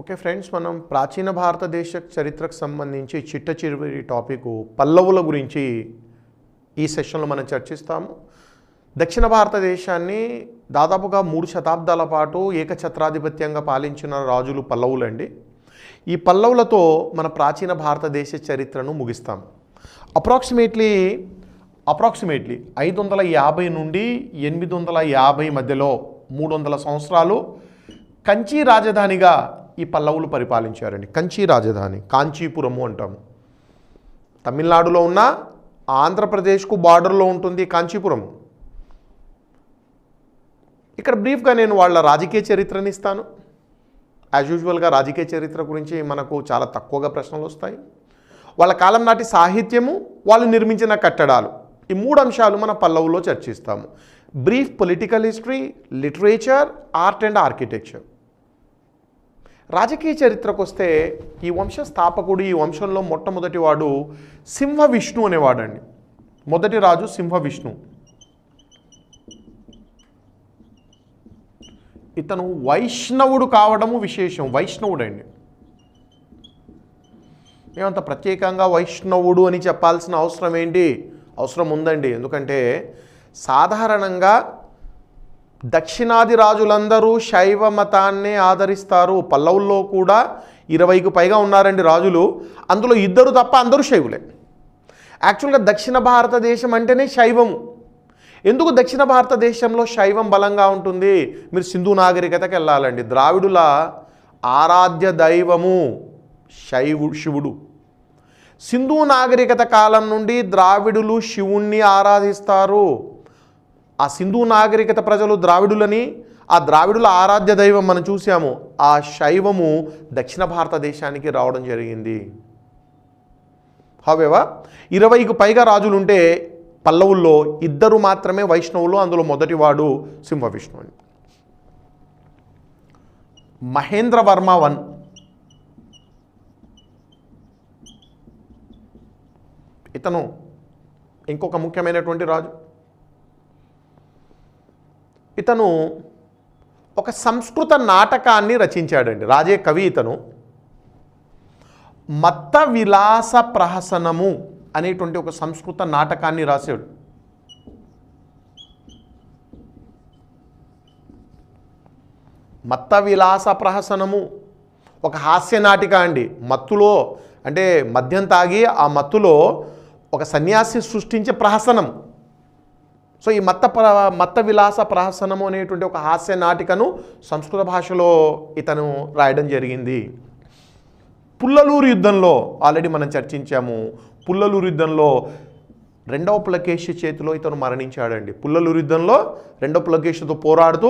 Okay friends, మనం ప్రాచీన భారతదేశ చరిత్రకు సంబంధించి చిట్ట చివరి టాపిక్ పల్లవుల గురించి ఈ సెషన్లో మనం చర్చిస్తాము. దక్షిణ భారతదేశాన్ని దాదాపుగా 3 శతాబ్దాల పాటు ఏకఛత్రాధిపత్యంగా పాలించిన రాజులు పల్లవులండి. ఈ పల్లవులతో మన ప్రాచీన భారతదేశ చరిత్రను ముగిస్తాము. అప్రాక్సిమేట్లీ 550 నుండి 850 మధ్యలో 300 సంవత్సరాలు కంచి రాజధానిగా ఈ పల్లవులు పరిపాలించారండి. కంచి రాజధాని కాంచీపురము అంటాము. తమిళనాడులో ఉన్న ఆంధ్రప్రదేశ్కు బార్డర్లో ఉంటుంది కాంచీపురం. ఇక్కడ బ్రీఫ్గా నేను వాళ్ళ రాజకీయ చరిత్రని ఇస్తాను. యాజ్ యూజువల్గా రాజకీయ చరిత్ర గురించి మనకు చాలా తక్కువగా ప్రశ్నలు వస్తాయి. వాళ్ళ కాలం నాటి సాహిత్యము, వాళ్ళు నిర్మించిన కట్టడాలు, ఈ 3 అంశాలు మన పల్లవులో చర్చిస్తాము. Brief political history, literature, art and architecture. రాజకీయ చరిత్రకు వస్తే ఈ వంశ స్థాపకుడు, ఈ వంశంలో మొట్టమొదటి వాడు సింహ విష్ణు అనేవాడండి. మొదటి రాజు సింహ విష్ణు. ఇతను వైష్ణవుడు కావడము విశేషం. వైష్ణవుడండి. ఏమంత ప్రత్యేకంగా వైష్ణవుడు అని చెప్పాల్సిన అవసరం ఏంటి? అవసరం ఉందండి. ఎందుకంటే సాధారణంగా దక్షిణాది రాజులందరూ శైవ మతాన్నే ఆదరిస్తారు. పల్లవుల్లో కూడా 20కు పైగా ఉన్నారండి రాజులు. అందులో 2 తప్ప అందరూ శైవులే. యాక్చువల్గా దక్షిణ భారతదేశం అంటేనే శైవము. ఎందుకు దక్షిణ భారతదేశంలో శైవం బలంగా ఉంటుంది? మీరు సింధు నాగరికతకి వెళ్ళాలండి. ద్రావిడుల ఆరాధ్య దైవము శివుడు. సింధు నాగరికత కాలం నుండి ద్రావిడులు శివుణ్ణి ఆరాధిస్తారు. ఆ సింధు నాగరికత ప్రజలు ద్రావిడులని, ఆ ద్రావిడుల ఆరాధ్య దైవం మనం చూసాము. ఆ శైవము దక్షిణ భారతదేశానికి రావడం జరిగింది. హౌవెవర్ 20కు పైగా రాజులుంటే పల్లవుల్లో 2 మాత్రమే వైష్ణవులు. అందులో మొదటివాడు సింహ విష్ణు అని. మహేంద్రవర్మ 1. ఇతను ఇంకొక ముఖ్యమైనటువంటి రాజు. ఇతను ఒక సంస్కృత నాటకాన్ని రచించాడండి. రాజే కవి ఇతను. మత్త విలాస ప్రహసనము అనేటువంటి ఒక సంస్కృత నాటకాన్ని రాశాడు. మత్త విలాస ప్రహసనము ఒక హాస్య నాటిక అండి. మత్తులో అంటే మద్యం తాగి ఆ మత్తులో ఒక సన్యాసి సృష్టించే ప్రహసనం. సో ఈ మత్త విలాస ప్రహసనము అనేటువంటి ఒక హాస్య నాటికను సంస్కృత భాషలో ఇతను రాయడం జరిగింది. పుల్లలూరు యుద్ధంలో ఆల్రెడీ మనం చర్చించాము. పుల్లలూరు యుద్ధంలో 2వ పులకేశి చేతిలో ఇతను మరణించాడండి. పుల్లలూరు యుద్ధంలో 2వ పులకేశితో పోరాడుతూ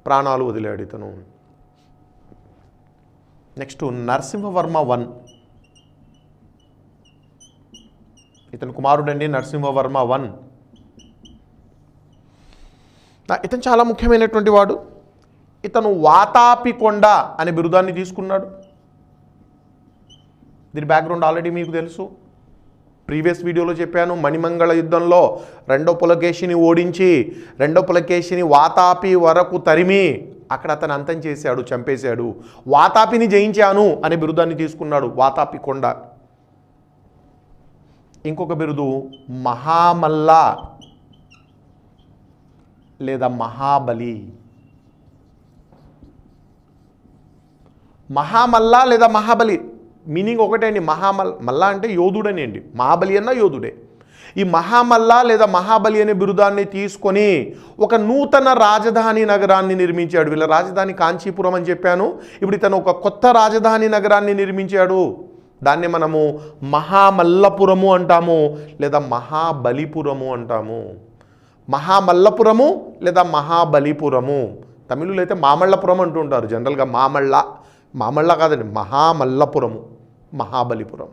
ప్రాణాలు వదిలాడు ఇతను. నెక్స్ట్ నరసింహవర్మ 1. ఇతను కుమారుడండి నరసింహవర్మ 1. ఇతను చాలా ముఖ్యమైనటువంటి వాడు. ఇతను వాతాపికొండ అనే బిరుదాన్ని తీసుకున్నాడు. దీని బ్యాక్గ్రౌండ్ ఆల్రెడీ మీకు తెలుసు. ప్రీవియస్ వీడియోలో చెప్పాను. మణిమంగళ యుద్ధంలో 2వ పులకేశిని ఓడించి 2వ పులకేశిని వాతాపి వరకు తరిమి అక్కడ అతను అంతం చేశాడు, చంపేశాడు. వాతాపిని జయించాను అనే బిరుదాన్ని తీసుకున్నాడు. వాతాపికొండ. ఇంకొక బిరుదు మహామల్ల లేదా మహాబలి. మహామల్ల లేదా మహాబలి మీనింగ్ ఒకటే అండి. మల్ల అంటే యోధుడని అండి. మహాబలి అన్న యోధుడే. ఈ మహామల్ల లేదా మహాబలి అనే బిరుదాన్ని తీసుకొని ఒక నూతన రాజధాని నగరాన్ని నిర్మించాడు. వీళ్ళ రాజధాని కాంచీపురం అని చెప్పాను. ఇప్పుడు ఇతను ఒక కొత్త రాజధాని నగరాన్ని నిర్మించాడు. దాన్ని మనము మహామల్లపురము అంటాము లేదా మహాబలిపురము అంటాము. మహామల్లపురము లేదా మహాబలిపురము. తమిళులు అయితే మామళ్ళపురం అంటుంటారు జనరల్గా. మామళ్ళ కాదండి, మహామల్లపురము, మహాబలిపురం.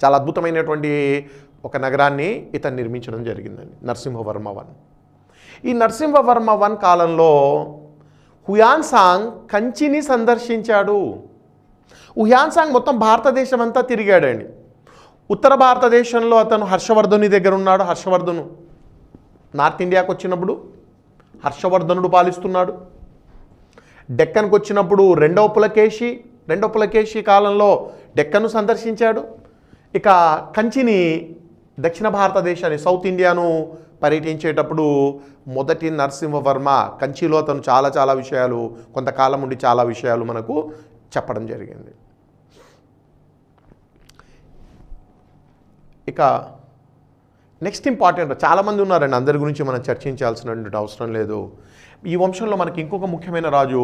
చాలా అద్భుతమైనటువంటి ఒక నగరాన్ని ఇతను నిర్మించడం జరిగిందండి. నరసింహవర్మ 1. ఈ నరసింహవర్మ 1 కాలంలో హుయాన్సాంగ్ కంచిని సందర్శించాడు. హుయాన్సాంగ్ మొత్తం భారతదేశం అంతా తిరిగాడండి. ఉత్తర భారతదేశంలో అతను హర్షవర్ధనుని దగ్గర ఉన్నాడు. హర్షవర్ధను నార్త్ ఇండియాకు వచ్చినప్పుడు హర్షవర్ధనుడు పాలిస్తున్నాడు. డెక్కన్కి వచ్చినప్పుడు రెండవ పులకేశి కాలంలో డెక్కన్ను సందర్శించాడు. ఇక కంచిని, దక్షిణ భారతదేశాన్ని, సౌత్ ఇండియాను పర్యటించేటప్పుడు మొదటి నరసింహవర్మ కంచిలో అతను చాలా విషయాలు, కొంతకాలం ఉండి చాలా విషయాలు మనకు చెప్పడం జరిగింది. ఇక నెక్స్ట్ ఇంపార్టెంట్, చాలామంది ఉన్నారండి, అందరి గురించి మనం చర్చించాల్సినటువంటి అవసరం లేదు. ఈ వంశంలో మనకి ఇంకొక ముఖ్యమైన రాజు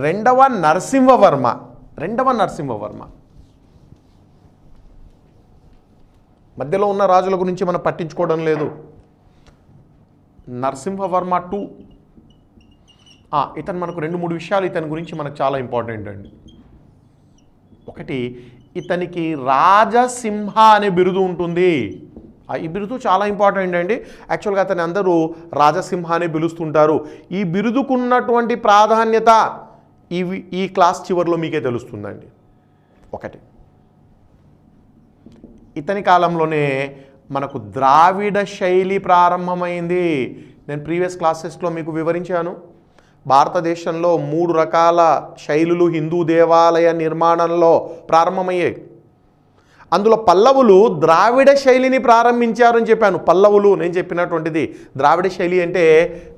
రెండవ నరసింహవర్మ. మధ్యలో ఉన్న రాజుల గురించి మనం పట్టించుకోవడం లేదు. నరసింహవర్మ 2. ఇతను మనకు 2-3 విషయాలు ఇతని గురించి మనకు చాలా ఇంపార్టెంట్ అండి. ఒకటి, ఇతనికి రాజసింహ అనే బిరుదు ఉంటుంది. ఈ బిరుదు చాలా ఇంపార్టెంట్ అండి. యాక్చువల్గా అతని అందరూ రాజసింహ అని పిలుస్తుంటారు. ఈ బిరుదుకున్నటువంటి ప్రాధాన్యత ఈ క్లాస్ చివరిలో మీకే తెలుస్తుందండి. ఒకటి, ఇతని కాలంలోనే మనకు ద్రావిడ శైలి ప్రారంభమైంది. నేను ప్రీవియస్ క్లాసెస్లో మీకు వివరించాను. భారతదేశంలో 3 రకాల శైలులు హిందూ దేవాలయ నిర్మాణంలో ప్రారంభమయ్యాయి. అందులో పల్లవులు ద్రావిడ శైలిని ప్రారంభించారని చెప్పాను. పల్లవులు నేను చెప్పినటువంటిది ద్రావిడ శైలి అంటే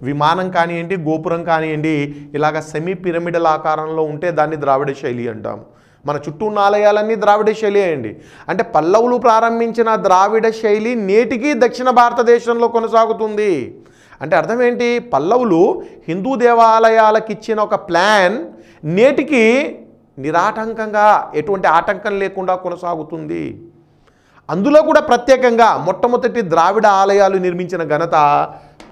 విమానం కానివ్వండి, గోపురం కానివ్వండి, ఇలాగ సెమీ పిరమిడల్ ఆకారంలో ఉంటే దాన్ని ద్రావిడ శైలి అంటాం. మన చుట్టూ ఉన్న ఆలయాలన్నీ ద్రావిడ శైలి అండి. అంటే పల్లవులు ప్రారంభించిన ద్రావిడ శైలి నేటికి దక్షిణ భారతదేశంలో కొనసాగుతుంది. అంటే అర్థం ఏంటి? పల్లవులు హిందూ దేవాలయాలకు ఇచ్చిన ఒక ప్లాన్ నేటికి నిరాటంకంగా, ఎటువంటి ఆటంకం లేకుండా కొనసాగుతుంది. అందులో కూడా ప్రత్యేకంగా మొట్టమొదటి ద్రావిడ ఆలయాలు నిర్మించిన ఘనత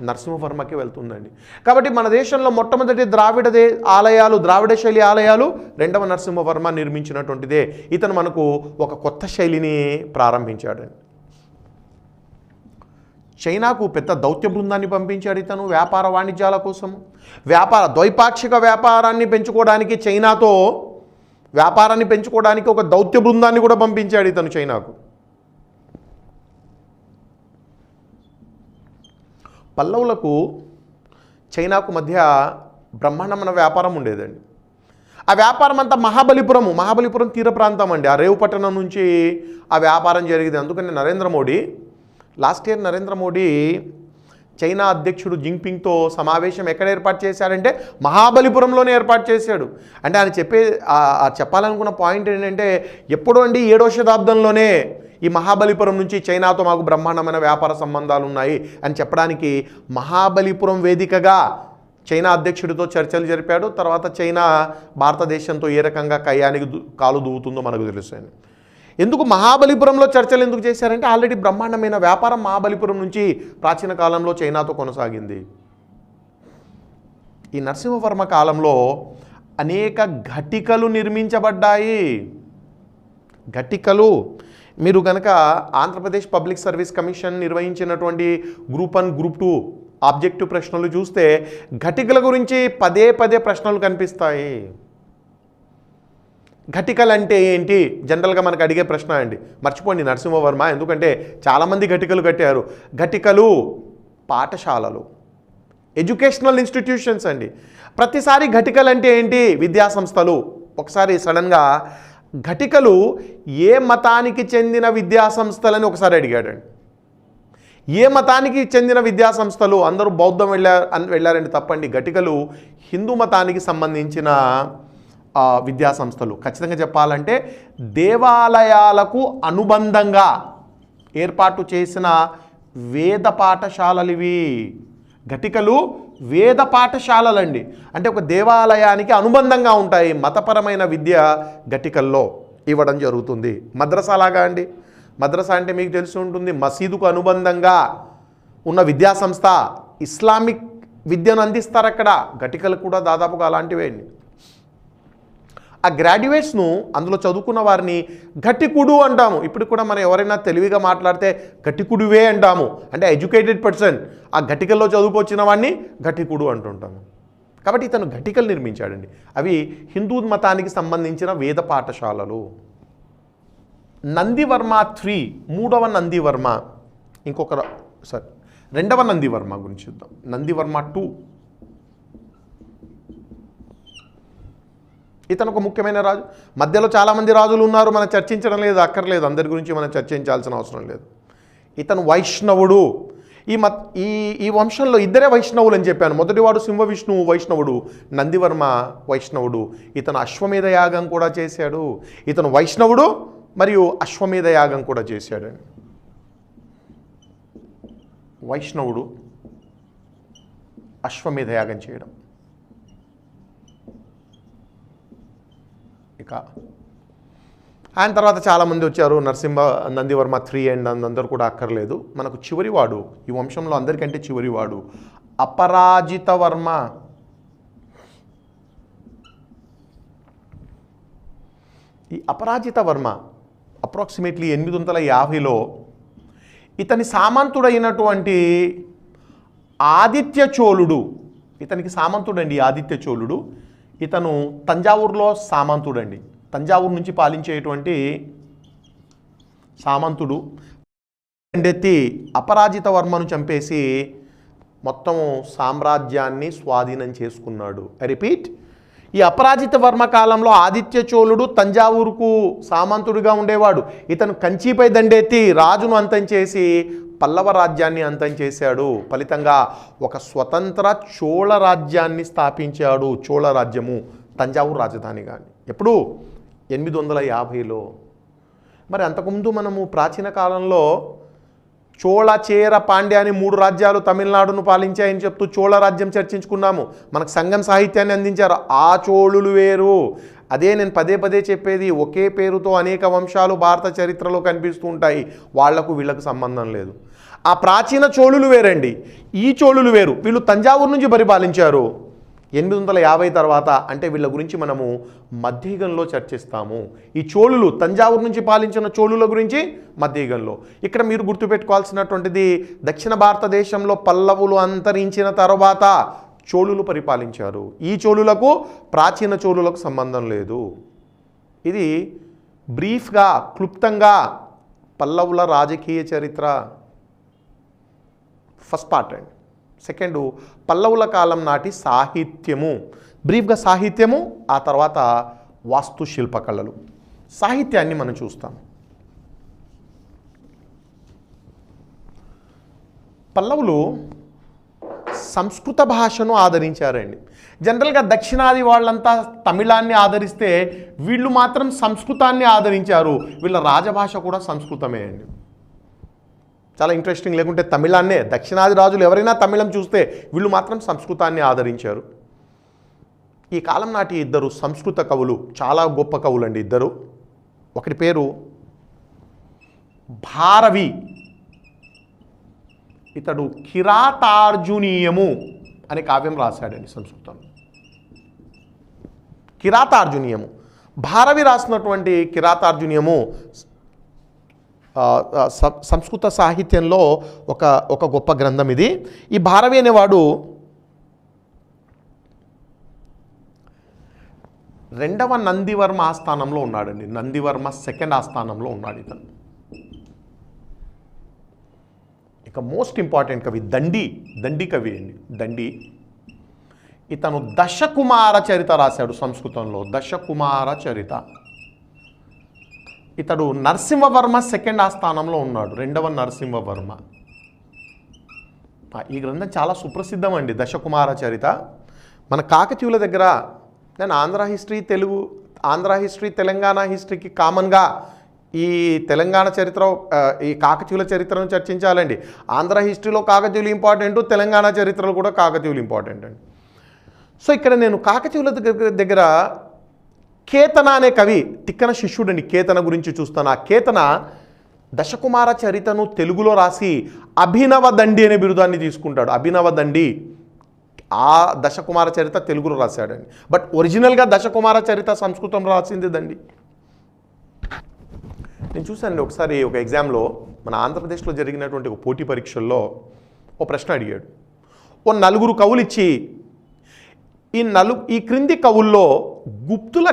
నరసింహవర్మకి వెళ్తుందండి. కాబట్టి మన దేశంలో మొట్టమొదటి ద్రావిడ శైలి ఆలయాలు రెండవ నరసింహవర్మ నిర్మించినటువంటిదే. ఇతను మనకు ఒక కొత్త శైలిని ప్రారంభించాడండి. చైనాకు పెద్ద దౌత్య బృందాన్ని పంపించాడు ఇతను వ్యాపార వాణిజ్యాల కోసం. ద్వైపాక్షిక వ్యాపారాన్ని పెంచుకోవడానికి, చైనాతో వ్యాపారాన్ని పెంచుకోవడానికి ఒక దౌత్య బృందాన్ని కూడా పంపించాడు ఇతను చైనాకు. పల్లవులకు చైనాకు మధ్య బ్రహ్మాండమైన వ్యాపారం ఉండేదండి. ఆ వ్యాపారం అంతా మహాబలిపురం తీర ప్రాంతం అండి. ఆ రేవు పట్టణం నుంచి ఆ వ్యాపారం జరిగింది. అందుకని last year Narendra Modi China అధ్యక్షుడు జింగ్పింగ్తో సమావేశం ఎక్కడ ఏర్పాటు చేశాడంటే మహాబలిపురంలోనే ఏర్పాటు చేశాడు. అంటే ఆయన చెప్పాలనుకున్న పాయింట్ ఏంటంటే, ఎప్పుడో అండి 7వ శతాబ్దంలోనే ఈ మహాబలిపురం నుంచి చైనాతో మాకు బ్రహ్మాండమైన వ్యాపార సంబంధాలు ఉన్నాయి అని చెప్పడానికి మహాబలిపురం వేదికగా చైనా అధ్యక్షుడితో చర్చలు జరిపాడు. తర్వాత చైనా భారతదేశంతో ఏ రకంగా కయ్యానికి కాలు దూవుతుందో మనకు తెలుస్తుంది. ఎందుకు మహాబలిపురంలో చర్చలు ఎందుకు చేశారంటే, ఆల్రెడీ బ్రహ్మాండమైన వ్యాపారం మహాబలిపురం నుంచి ప్రాచీన కాలంలో చైనాతో కొనసాగింది. ఈ నరసింహవర్మ కాలంలో అనేక ఘటికలు నిర్మించబడ్డాయి. ఘటికలు మీరు కనుక ఆంధ్రప్రదేశ్ పబ్లిక్ సర్వీస్ కమిషన్ నిర్వహించినటువంటి గ్రూప్ 1, గ్రూప్ 2 ఆబ్జెక్టివ్ ప్రశ్నలు చూస్తే ఘటికల గురించి పదే ప్రశ్నలు కనిపిస్తాయి. ఘటికలు అంటే ఏంటి జనరల్గా మనకు అడిగే ప్రశ్న అండి. మర్చిపోండి నరసింహవర్మ, ఎందుకంటే చాలామంది ఘటికలు కట్టారు. ఘటికలు పాఠశాలలు, ఎడ్యుకేషనల్ ఇన్స్టిట్యూషన్స్ అండి. ప్రతిసారి ఘటికలు అంటే ఏంటి? విద్యాసంస్థలు. ఒకసారి సడన్గా ఘటికలు ఏ మతానికి చెందిన విద్యాసంస్థలని ఒకసారి అడిగాడండి. ఏ మతానికి చెందిన విద్యాసంస్థలు? అందరూ బౌద్ధం వెళ్ళారండి. తప్పండి. ఘటికలు హిందూ మతానికి సంబంధించిన విద్యాసంస్థలు. ఖచ్చితంగా చెప్పాలంటే దేవాలయాలకు అనుబంధంగా ఏర్పాటు చేసిన వేద పాఠశాలలు ఇవి. ఘటికలు వేద పాఠశాలలండి. అంటే ఒక దేవాలయానికి అనుబంధంగా ఉంటాయి. మతపరమైన విద్య ఘటికల్లో ఇవ్వడం జరుగుతుంది. మద్రసాలాగా అండి. మద్రసా అంటే మీకు తెలిసి ఉంటుంది, మసీదుకు అనుబంధంగా ఉన్న విద్యాసంస్థ. ఇస్లామిక్ విద్యను అందిస్తారు అక్కడ. ఘటికలు కూడా దాదాపుగా అలాంటివే అండి. ఆ గ్రాడ్యుయేట్స్ను, అందులో చదువుకున్న వారిని ఘటికుడు అంటాము. ఇప్పుడు కూడా మనం ఎవరైనా తెలివిగా మాట్లాడితే ఘటికుడివే అంటాము. అంటే ఎడ్యుకేటెడ్ పర్సన్, ఆ ఘటికల్లో చదువుకొచ్చిన వాడిని ఘటికుడు అంటుంటాము. కాబట్టి ఇతను ఘటికలు నిర్మించాడండి. అవి హిందూ మతానికి సంబంధించిన వేద పాఠశాలలు. నందివర్మ 3, 3వ నందివర్మ, రెండవ నందివర్మ గురించి చూద్దాం. నందివర్మ 2. ఇతను ఒక ముఖ్యమైన రాజు. మధ్యలో చాలామంది రాజులు ఉన్నారు, మనం చర్చించడం లేదు, అక్కర్లేదు, అందరి గురించి మనం చర్చించాల్సిన అవసరం లేదు. ఇతను వైష్ణవుడు. ఈ వంశంలో ఇద్దరే వైష్ణవులు అని చెప్పాను. మొదటివాడు సింహ విష్ణువు వైష్ణవుడు, నందివర్మ వైష్ణవుడు. ఇతను అశ్వమేధ యాగం కూడా చేశాడు. ఇతను వైష్ణవుడు మరియు అశ్వమేధ యాగం కూడా చేశాడు. వైష్ణవుడు అశ్వమేధ యాగం చేయడం. ఇక ఆయన తర్వాత చాలామంది వచ్చారు. నందివర్మ 3 అండ్ అందరూ కూడా అక్కర్లేదు. మనకు చివరివాడు, ఈ వంశంలో అందరికంటే చివరివాడు అపరాజిత వర్మ. ఈ అపరాజిత వర్మ అప్రాక్సిమేట్లీ 850లో ఇతని సామంతుడైనటువంటి ఆదిత్య చోళుడు, ఇతనికి సామంతుడండి ఆదిత్య చోళుడు. ఇతను తంజావూరులో సామంతుడండి, తంజావూరు నుంచి పాలించేటువంటి సామంతుడు. దండెత్తి అపరాజిత వర్మను చంపేసి మొత్తం సామ్రాజ్యాన్ని స్వాధీనం చేసుకున్నాడు. ఐ రిపీట్, ఈ అపరాజిత వర్మ కాలంలో ఆదిత్య చోళుడు తంజావూరుకు సామంతుడిగా ఉండేవాడు. ఇతను కంచిపై దండెత్తి రాజును అంతం చేసి పల్లవ రాజ్యాన్ని అంతం చేశాడు. ఫలితంగా ఒక స్వతంత్ర చోళ రాజ్యాన్ని స్థాపించాడు. చోళ రాజ్యము తంజావూరు రాజధానిగా. ఎప్పుడు 850లో. మరి అంతకుముందు మనము ప్రాచీన కాలంలో చోళ, చేర, పాండ్య అని 3 రాజ్యాలు తమిళనాడును పాలించాయని చెప్తూ చోళ రాజ్యం చర్చించుకున్నాము. మనకు సంగం సాహిత్యాన్ని అందించారు. ఆ చోళులు వేరు. అదే నేను పదే పదే చెప్పేది, ఒకే పేరుతో అనేక వంశాలు భారత చరిత్రలో కనిపిస్తూ ఉంటాయి. వాళ్లకు వీళ్లకు సంబంధం లేదు. ఆ ప్రాచీన చోళులు వేరండి, ఈ చోళులు వేరు. వీళ్ళు తంజావూరు నుంచి పరిపాలించారు. 850 తర్వాత అంటే వీళ్ళ గురించి మనము మధ్యయుగంలో చర్చిస్తాము. ఈ చోళులు తంజావూరు నుంచి పాలించిన చోళుల గురించి మధ్యయుగంలో. ఇక్కడ మీరు గుర్తుపెట్టుకోవాల్సినటువంటిది, దక్షిణ భారతదేశంలో పల్లవులు అంతరించిన తర్వాత చోళులు పరిపాలించారు. ఈ చోళులకు ప్రాచీన చోళులకు సంబంధం లేదు. ఇది బ్రీఫ్గా, క్లుప్తంగా పల్లవుల రాజకీయ చరిత్ర ఫస్ట్ పార్ట్ అండి. సెకండ్, పల్లవుల కాలం నాటి సాహిత్యము, బ్రీఫ్గా సాహిత్యము, ఆ తర్వాత వాస్తుశిల్పకళలు. సాహిత్యాన్ని మనం చూస్తాం. పల్లవులు సంస్కృత భాషను ఆదరించారండి. జనరల్గా దక్షిణాది వాళ్ళంతా తమిళాన్ని ఆదరిస్తే వీళ్ళు మాత్రం సంస్కృతాన్ని ఆదరించారు. వీళ్ళ రాజభాష కూడా సంస్కృతమే అండి. చాలా ఇంట్రెస్టింగ్. లేకుంటే తమిళాన్నే, దక్షిణాది రాజులు ఎవరైనా తమిళం చూస్తే వీళ్ళు మాత్రం సంస్కృతాన్ని ఆదరించారు. ఈ కాలం నాటి ఇద్దరు సంస్కృత కవులు, చాలా గొప్ప కవులండి ఇద్దరు. ఒకటి పేరు భారవి. ఇతడు కిరాతార్జునీయము అనే కావ్యం రాశాడండి సంస్కృతం. కిరాతార్జునీయము, భారవి రాసినటువంటి కిరాతార్జునీయము సంస్కృత సాహిత్యంలో ఒక గొప్ప గ్రంథం ఇది. ఈ భారవి అనేవాడు 2వ నందివర్మ ఆస్థానంలో ఉన్నాడండి. నందివర్మ 2nd ఆస్థానంలో ఉన్నాడు ఇతను. ఇక మోస్ట్ ఇంపార్టెంట్ కవి దండి కవి అండి. దండి. ఇతను దశకుమార చరిత రాశాడు సంస్కృతంలో. దశకుమార చరిత. ఇతడు నరసింహవర్మ 2nd ఆస్థానంలో ఉన్నాడు. 2వ నరసింహవర్మ. ఈ గ్రంథం చాలా సుప్రసిద్ధం అండి, దశకుమార చరిత. మన కాకతీయుల దగ్గర, నేను ఆంధ్ర హిస్టరీ తెలంగాణ హిస్టరీకి కామన్గా ఈ తెలంగాణ చరిత్ర, ఈ కాకతీయుల చరిత్రను చర్చించాలండి. ఆంధ్ర హిస్టరీలో కాకతీయులు ఇంపార్టెంట్, తెలంగాణ చరిత్రలో కూడా కాకతీయులు ఇంపార్టెంట్ అండి. సో ఇక్కడ నేను కాకతీయుల దగ్గర కేతన అనే కవి, తిక్కన శిష్యుడండి, కేతన గురించి చూస్తాను. ఆ కేతన దశకుమార చరితను తెలుగులో రాసి అభినవ దండి అనే బిరుదాన్ని తీసుకుంటాడు. అభినవ దండి. ఆ దశకుమార చరిత తెలుగులో రాశాడండి. బట్ ఒరిజినల్గా దశకుమార చరిత సంస్కృతం రాసింది దండి. నేను చూశానండి ఒకసారి ఒక ఎగ్జామ్లో, మన ఆంధ్రప్రదేశ్లో జరిగినటువంటి ఒక పోటీ పరీక్షల్లో ఓ ప్రశ్న అడిగాడు. ఓ 4 కవులు ఇచ్చి, ఈ క్రింది కవుల్లో గుప్తుల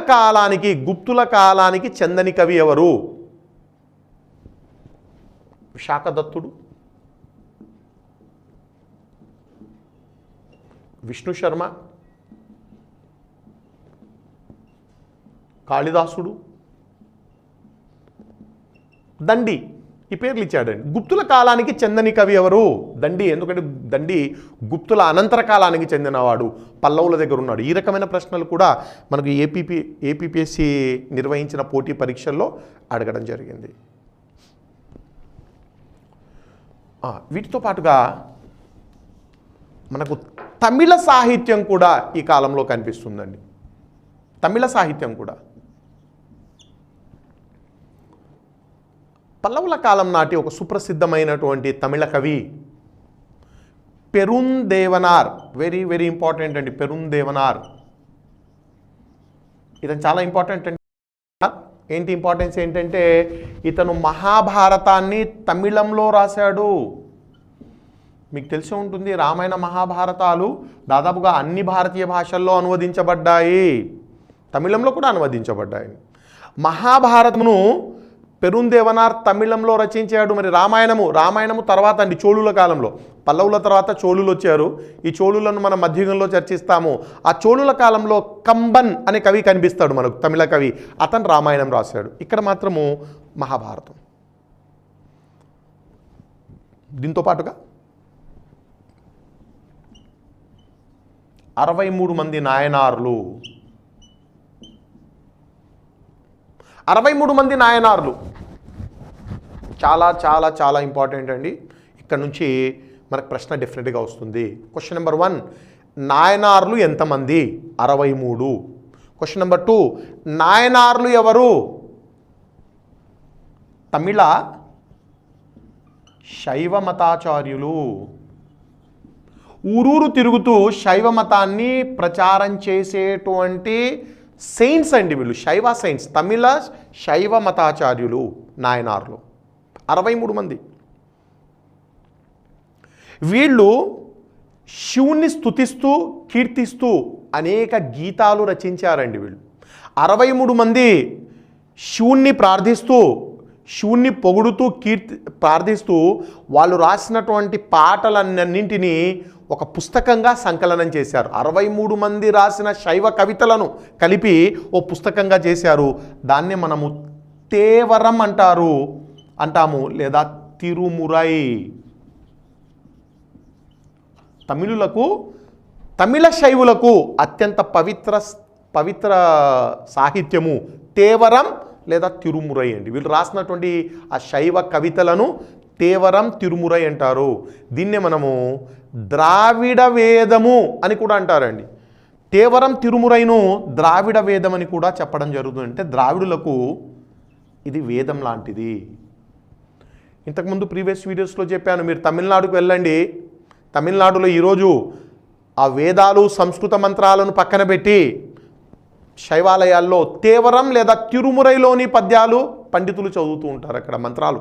కాలానికి చెందని కవి ఎవరు? శాఖదత్తుడు, విష్ణు శర్మ, కాళిదాసుడు, దండి, ఈ పేర్లు ఇచ్చాడండి. గుప్తుల కాలానికి చెందని కవి ఎవరు? దండి. ఎందుకంటే దండి గుప్తుల అనంతర కాలానికి చెందినవాడు, పల్లవుల దగ్గర ఉన్నాడు. ఈ రకమైన ప్రశ్నలు కూడా మనకు ఏపీపీఎస్సి నిర్వహించిన పోటీ పరీక్షల్లో అడగడం జరిగింది. వీటితో పాటుగా మనకు తమిళ సాహిత్యం కూడా ఈ కాలంలో కనిపిస్తుందండి. తమిళ సాహిత్యం కూడా పల్లవుల కాలం నాటి ఒక సుప్రసిద్ధమైనటువంటి తమిళ కవి పెరుందేవనార్. వెరీ వెరీ ఇంపార్టెంట్ అండి. పెరుందేవనార్ ఇతను చాలా ఇంపార్టెంట్ అండి. ఏంటి ఇంపార్టెన్స్ ఏంటంటే ఇతను మహాభారతాన్ని తమిళంలో రాశాడు. మీకు తెలిసి ఉంటుంది, రామాయణ మహాభారతాలు దాదాపుగా అన్ని భారతీయ భాషల్లో అనువదించబడ్డాయి, తమిళంలో కూడా అనువదించబడ్డాయి. మహాభారతమును పెరుందేవనార్ తమిళంలో రచించాడు. మరి రామాయణము తర్వాత అండి, చోళుల కాలంలో, పల్లవుల తర్వాత చోళులు వచ్చారు. ఈ చోళులను మనం మధ్యయుగంలో చర్చిస్తాము. ఆ చోళుల కాలంలో కంబన్ అనే కవి కనిపిస్తాడు మనకు, తమిళ కవి. అతను రామాయణం రాశాడు. ఇక్కడ మాత్రము మహాభారతం. దీంతో పాటుగా 63 మంది నాయనార్లు. 63 మంది నాయనార్లు చాలా చాలా చాలా ఇంపార్టెంట్ అండి. ఇక్కడ నుంచి మనకు ప్రశ్న డెఫినెట్గా వస్తుంది. క్వశ్చన్ నెంబర్ 1, నాయనార్లు ఎంతమంది? 63. క్వశ్చన్ నెంబర్ 2, నాయనార్లు ఎవరు? తమిళ శైవ మతాచార్యులు. ఊరూరు తిరుగుతూ శైవ మతాన్ని ప్రచారం చేసేటువంటి సెయింట్స్ అండి వీళ్ళు, శైవ సెయింట్స్, తమిళ శైవ మతాచార్యులు నాయనార్లు 63 మంది. వీళ్ళు శివుణ్ణి స్తుతిస్తూ కీర్తిస్తూ అనేక గీతాలు రచించారండి. వీళ్ళు 63 మంది శివుణ్ణి ప్రార్థిస్తూ, శివుణ్ణి పొగుడుతూ ప్రార్థిస్తూ వాళ్ళు రాసినటువంటి పాటలన్నింటినీ ఒక పుస్తకంగా సంకలనం చేశారు. 63 మంది రాసిన శైవ కవితలను కలిపి ఓ పుస్తకంగా చేశారు. దాన్నే మనము తేవరం అంటాము లేదా తిరుమురై. తమిళులకు, తమిళ శైవులకు అత్యంత పవిత్ర సాహిత్యము తేవరం లేదా తిరుమురై అండి. వీళ్ళు రాసినటువంటి ఆ శైవ కవితలను తేవరం, తిరుమురై అంటారు. దీన్నే మనము ద్రావిడ వేదము అని కూడా అంటారండి. తేవరం, తిరుమురైను ద్రావిడ వేదం అని కూడా చెప్పడం జరుగుతుంది. అంటే ద్రావిడులకు ఇది వేదం లాంటిది. ఇంతకుముందు ప్రీవియస్ వీడియోస్లో చెప్పాను, మీరు తమిళనాడుకు వెళ్ళండి. తమిళనాడులో ఈరోజు ఆ వేదాలు, సంస్కృత మంత్రాలను పక్కన పెట్టి శైవాలయాల్లో తేవరం లేదా తిరుమురైలోని పద్యాలు పండితులు చదువుతూ ఉంటారు అక్కడ మంత్రాలు.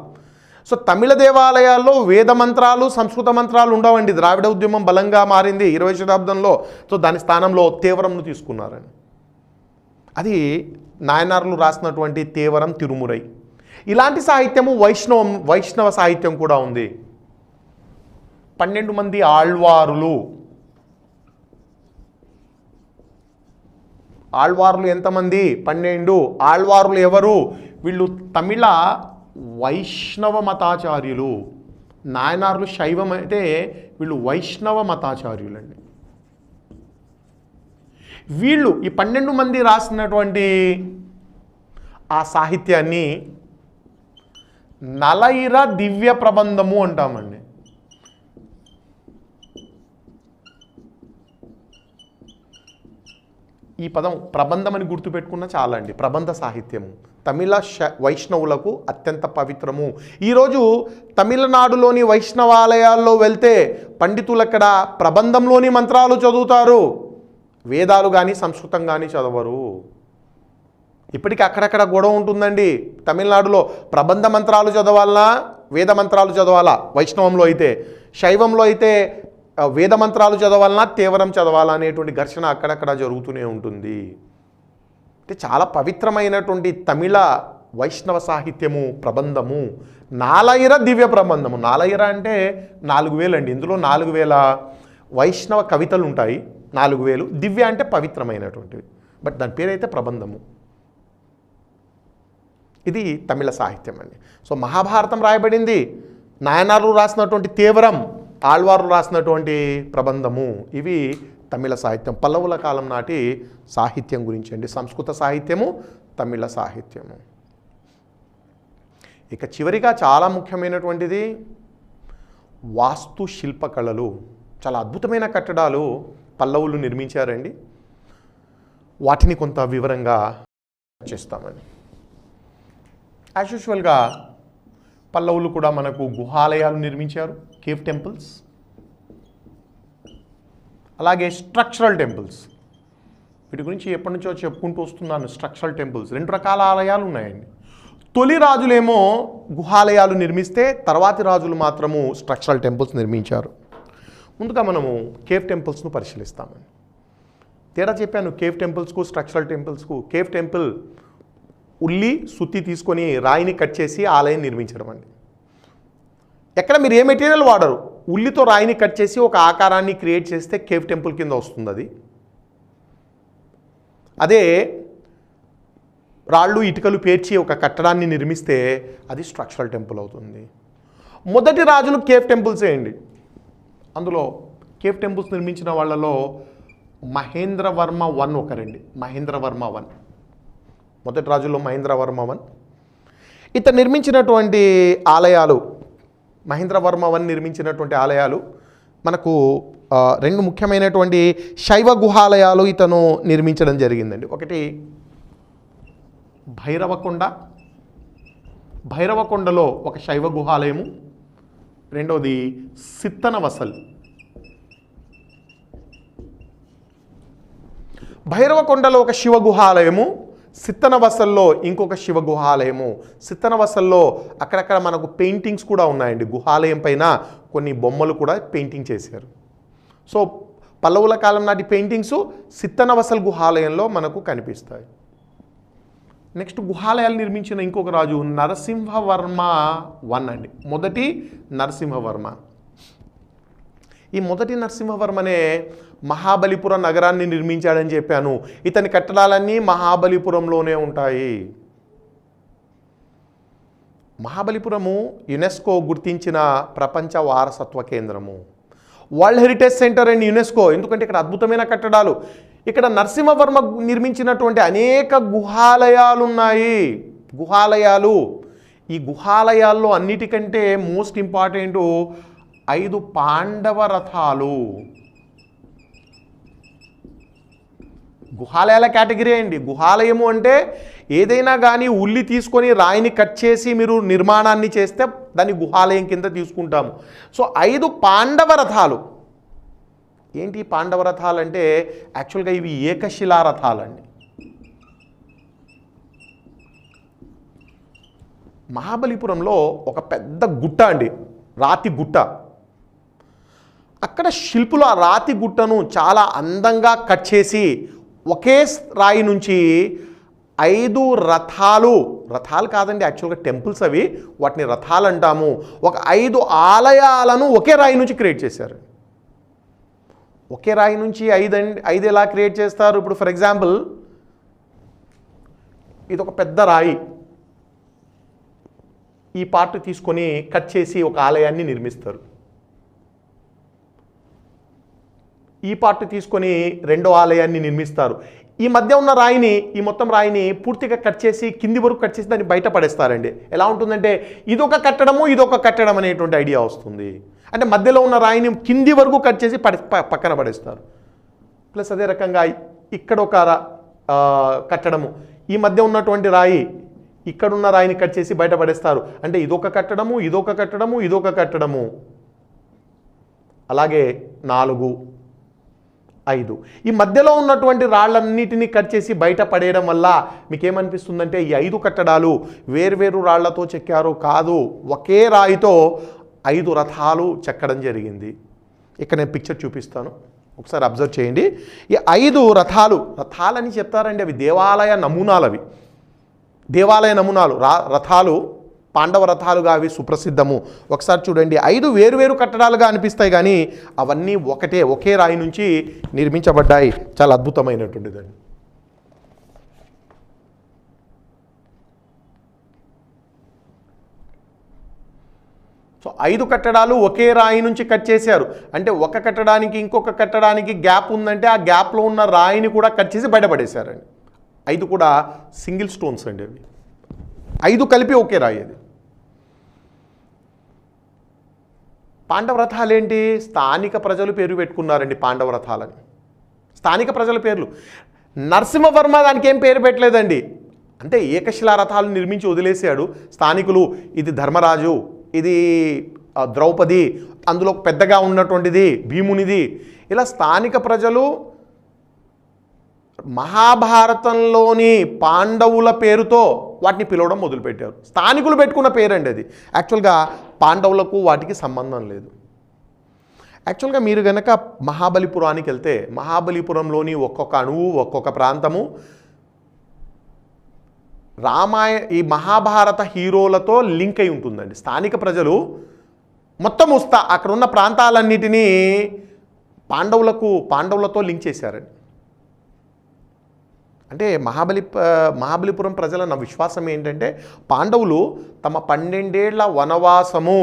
సో తమిళ దేవాలయాల్లో వేద మంత్రాలు, సంస్కృత మంత్రాలు ఉండవండి. ద్రావిడ ఉద్యమం బలంగా మారింది 20వ శతాబ్దంలో. సో దాని స్థానంలో తేవరంను తీసుకున్నారని. అది నాయనార్లు రాసినటువంటి తేవరం, తిరుమురై. ఇలాంటి సాహిత్యము వైష్ణవ సాహిత్యం కూడా ఉంది. 12 మంది ఆళ్వారులు. ఆళ్వారులు ఎంతమంది? 12. ఆళ్వారులు ఎవరు? వీళ్ళు తమిళ వైష్ణవ మతాచార్యులు. నాయనార్లు శైవం అయితే వీళ్ళు వైష్ణవ మతాచార్యులండి. వీళ్ళు ఈ 12 మంది రాసినటువంటి ఆ సాహిత్యాన్ని నలయిర దివ్య ప్రబంధము అంటామండి. ఈ పదం ప్రబంధం అని గుర్తుపెట్టుకున్న చాలా అండి. ప్రబంధ సాహిత్యము తమిళ వైష్ణవులకు అత్యంత పవిత్రము. ఈరోజు తమిళనాడులోని వైష్ణవాలయాల్లో వెళ్తే పండితులు అక్కడ ప్రబంధంలోని మంత్రాలు చదువుతారు, వేదాలు కానీ సంస్కృతం కానీ చదవరు. ఇప్పటికీ అక్కడక్కడ గొడవ ఉంటుందండి. తమిళనాడులో ప్రబంధ మంత్రాలు చదవాలన్నా వేద మంత్రాలు చదవాలా వైష్ణవంలో అయితే, శైవంలో అయితే వేద మంత్రాలు చదవాలన్నా తేవరం చదవాలా అనేటువంటి ఘర్షణ అక్కడక్కడ జరుగుతూనే ఉంటుంది. అంటే చాలా పవిత్రమైనటువంటి తమిళ వైష్ణవ సాహిత్యము ప్రబంధము నాలయిర దివ్య ప్రబంధము. నాలయిర అంటే 4000 అండి. ఇందులో 4000 వైష్ణవ కవితలు ఉంటాయి. 4000 దివ్య అంటే పవిత్రమైనటువంటివి. బట్ దాని పేరైతే ప్రబంధము. ఇది తమిళ సాహిత్యం అండి. సో మహాభారతం రాయబడింది, నాయనార్లు రాసినటువంటి తేవరం, ఆళ్వార్లు రాసినటువంటి ప్రబంధము, ఇవి తమిళ సాహిత్యం. పల్లవుల కాలం నాటి సాహిత్యం గురించి అండి. సంస్కృత సాహిత్యము, తమిళ సాహిత్యము. ఇక చివరిగా చాలా ముఖ్యమైనటువంటిది వాస్తు శిల్పకళలు. చాలా అద్భుతమైన కట్టడాలు పల్లవులు నిర్మించారండి. వాటిని కొంత వివరంగా చేస్తామని. యాజ్ యూజువల్గా పల్లవులు కూడా మనకు గుహాలయాలు నిర్మించారు, కేవ్ టెంపుల్స్, అలాగే స్ట్రక్చరల్ టెంపుల్స్. వీటి గురించి ఎప్పటి నుంచో చెప్పుకుంటూ వస్తున్నాను. స్ట్రక్చరల్ టెంపుల్స్ 2 రకాల ఆలయాలు ఉన్నాయండి. తొలి రాజులేమో గుహాలయాలు నిర్మిస్తే తర్వాతి రాజులు మాత్రము స్ట్రక్చరల్ టెంపుల్స్ నిర్మించారు. ముందుగా మనము కేవ్ టెంపుల్స్ను పరిశీలిస్తామని. తేడా చెప్పాను కేవ్ టెంపుల్స్కు, స్ట్రక్చరల్ టెంపుల్స్కు. కేవ్ టెంపుల్ ఉల్లి సుత్తి తీసుకొని రాయిని కట్ చేసి ఆలయం నిర్మించడం అండి. ఎక్కడ మీరు ఏ మెటీరియల్ వాడరు, ఉల్లితో రాయిని కట్ చేసి ఒక ఆకారాన్ని క్రియేట్ చేస్తే కేవ్ టెంపుల్ కింద వస్తుంది అది. అదే రాళ్ళు ఇటుకలు పేర్చి ఒక కట్టడాన్ని నిర్మిస్తే అది స్ట్రక్చరల్ టెంపుల్ అవుతుంది. మొదటి రాజులు కేవ్ టెంపుల్స్ వేయండి. అందులో కేవ్ టెంపుల్స్ నిర్మించిన వాళ్ళలో మహేంద్రవర్మ 1 ఒకరండి. మహేంద్రవర్మ 1 మొదటి రాజుల్లో మహేంద్రవర్మ 1. ఇతను నిర్మించినటువంటి ఆలయాలు, మహేంద్రవర్మ 1 నిర్మించినటువంటి ఆలయాలు మనకు 2 ముఖ్యమైనటువంటి శైవ గుహాలయాలు ఇతను నిర్మించడం జరిగిందండి. ఒకటి భైరవకొండ, భైరవకొండలో ఒక శైవ గుహాలయము. రెండవది సిత్తనవసల్. భైరవకొండలో ఒక శివ గుహాలయము, సిత్తనవసల్లో ఇంకొక శివ గుహాలయము. సిత్తనవసల్లో అక్కడక్కడ మనకు పెయింటింగ్స్ కూడా ఉన్నాయండి. గుహాలయం పైన కొన్ని బొమ్మలు కూడా పెయింటింగ్ చేశారు. సో పల్లవుల కాలం నాటి పెయింటింగ్స్ సిత్తనవసల్ గుహాలయంలో మనకు కనిపిస్తాయి. నెక్స్ట్ గుహాలయాలు నిర్మించిన ఇంకొక రాజు నరసింహవర్మ 1 అండి. మొదటి నరసింహవర్మ. ఈ మొదటి నరసింహవర్మనే మహాబలిపురం నగరాన్ని నిర్మించాడని చెప్పాను. ఇతని కట్టడాలన్నీ మహాబలిపురంలోనే ఉంటాయి. మహాబలిపురము యునెస్కో గుర్తించిన ప్రపంచ వారసత్వ కేంద్రము, world heritage centre and UNESCO. ఎందుకంటే ఇక్కడ అద్భుతమైన కట్టడాలు. ఇక్కడ నరసింహవర్మ నిర్మించినటువంటి అనేక గుహాలయాలు ఉన్నాయి. గుహాలయాలు, ఈ గుహాలయాల్లో అన్నిటికంటే మోస్ట్ ఇంపార్టెంట్ 5 పాండవ రథాలు. గుహాలయాల కేటగిరీ అండి. గుహాలయము అంటే ఏదైనా కానీ ఉల్లి తీసుకొని రాయిని కట్ చేసి మీరు నిర్మాణాన్ని చేస్తే దాన్ని గుహాలయం కింద తీసుకుంటాము. సో 5 పాండవ రథాలు. ఏంటి పాండవ రథాలు అంటే యాక్చువల్గా ఇవి ఏకశిలా రథాలండి. మహాబలిపురంలో ఒక పెద్ద గుట్ట అండి, రాతి గుట్ట. అక్కడ శిల్పులు ఆ రాతి గుట్టను చాలా అందంగా కట్ చేసి ఒకే రాయి నుంచి 5 రథాలు, రథాలు కాదండి యాక్చువల్గా టెంపుల్స్ అవి, వాటిని రథాలు అంటాము. ఒక 5 ఆలయాలను ఒకే రాయి నుంచి క్రియేట్ చేశారు. ఒకే రాయి నుంచి 5 ఎలా క్రియేట్ చేస్తారు? ఇప్పుడు ఫర్ ఎగ్జాంపుల్ ఇది ఒక పెద్ద రాయి, ఈ పార్ట్ తీసుకొని కట్ చేసి ఒక ఆలయాన్ని నిర్మిస్తారు. ఈ పార్ట్ తీసుకొని రెండో ఆలయాన్ని నిర్మిస్తారు. ఈ మధ్య ఉన్న రాయిని, ఈ మొత్తం రాయిని పూర్తిగా కట్ చేసి కింది వరకు కట్ చేసి దాన్ని బయట పడేస్తారండి. ఎలా ఉంటుందంటే ఇదొక కట్టడము ఇదొక కట్టడం అనేటువంటి ఐడియా వస్తుంది. అంటే మధ్యలో ఉన్న రాయిని కింది వరకు కట్ చేసి పక్కన పడేస్తారు. ప్లస్ అదే రకంగా ఇక్కడ ఒక కట్టడము, ఈ మధ్య ఉన్నటువంటి రాయి, ఇక్కడున్న రాయిని కట్ చేసి బయట పడేస్తారు. అంటే ఇదొక కట్టడము ఇదొక కట్టడము ఇదొక కట్టడము. అలాగే 4, 5 ఈ మధ్యలో ఉన్నటువంటి రాళ్ళన్నిటినీ కట్ చేసి బయట పడేయడం వల్ల మీకేమనిపిస్తుందంటే ఈ 5 కట్టడాలు వేర్వేరు రాళ్లతో చెక్కారు కాదు, ఒకే రాయితో 5 రథాలు చెక్కడం జరిగింది. ఇక్కడ నేను పిక్చర్ చూపిస్తాను, ఒకసారి అబ్జర్వ్ చేయండి. ఈ 5 రథాలని చెప్తారండి, అవి దేవాలయ నమూనాలు. అవి దేవాలయ నమూనాలు. రథాలు పాండవ రథాలుగా అవి సుప్రసిద్ధము. ఒకసారి చూడండి, 5 వేరువేరు కట్టడాలుగా అనిపిస్తాయి కానీ అవన్నీ ఒకే రాయి నుంచి నిర్మించబడ్డాయి. చాలా అద్భుతమైనటువంటిదండి. సో 5 కట్టడాలు ఒకే రాయి నుంచి కట్ చేశారు. అంటే ఒక కట్టడానికి ఇంకొక కట్టడానికి గ్యాప్ ఉందంటే ఆ గ్యాప్లో ఉన్న రాయిని కూడా కట్ చేసి బయటపడేశారండి. 5 కూడా సింగిల్ స్టోన్స్ అండి. అవి 5 కలిపి ఒకే రాయి. అది పాండవ ఏంటి? స్థానిక ప్రజలు పేరు పెట్టుకున్నారండి పాండవ రథాలని. స్థానిక ప్రజల పేర్లు. నరసింహవర్మ దానికి ఏం పేరు పెట్టలేదండి. అంటే ఏకశిలా రథాలు నిర్మించి వదిలేశాడు. స్థానికులు ఇది ధర్మరాజు, ఇది ద్రౌపది, అందులో పెద్దగా ఉన్నటువంటిది భీమునిది, ఇలా స్థానిక ప్రజలు మహాభారతంలోని పాండవుల పేరుతో వాటిని పిలవడం మొదలుపెట్టారు. స్థానికులు పెట్టుకున్న పేరండి అది. యాక్చువల్గా పాండవులకు వాటికి సంబంధం లేదు. యాక్చువల్గా మీరు కనుక మహాబలిపురానికి వెళ్తే మహాబలిపురంలోని ఒక్కొక్క అణువు ఒక్కొక్క ప్రాంతము ఈ మహాభారత హీరోలతో లింక్ అయి ఉంటుందండి. స్థానిక ప్రజలు మొత్తం అక్కడ ఉన్న ప్రాంతాలన్నిటినీ పాండవులతో లింక్ చేశారండి. అంటే మహాబలిపురం ప్రజల నా విశ్వాసం ఏంటంటే పాండవులు తమ 12 ఏళ్ల వనవాసము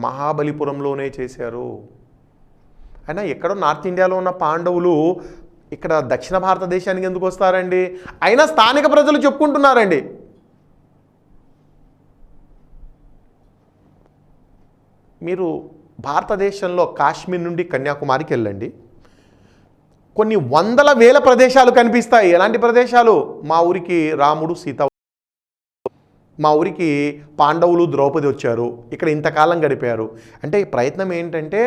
మహాబలిపురంలోనే చేశారు. అయినా ఎక్కడో నార్త్ ఇండియాలో ఉన్న పాండవులు ఇక్కడ దక్షిణ భారతదేశానికి ఎందుకు వస్తారండి? అయినా స్థానిక ప్రజలు చెప్పుకుంటున్నారండి. మీరు భారతదేశంలో కాశ్మీర్ నుండి కన్యాకుమారికి వెళ్ళండి, కొన్ని వందల వేల ప్రదేశాలు కనిపిస్తాయి. ఎలాంటి ప్రదేశాలు? మా ఊరికి రాముడు సీత, మా ఊరికి పాండవులు ద్రౌపది వచ్చారు, ఇక్కడ ఇంతకాలం గడిపారు. అంటే ప్రయత్నం ఏంటంటే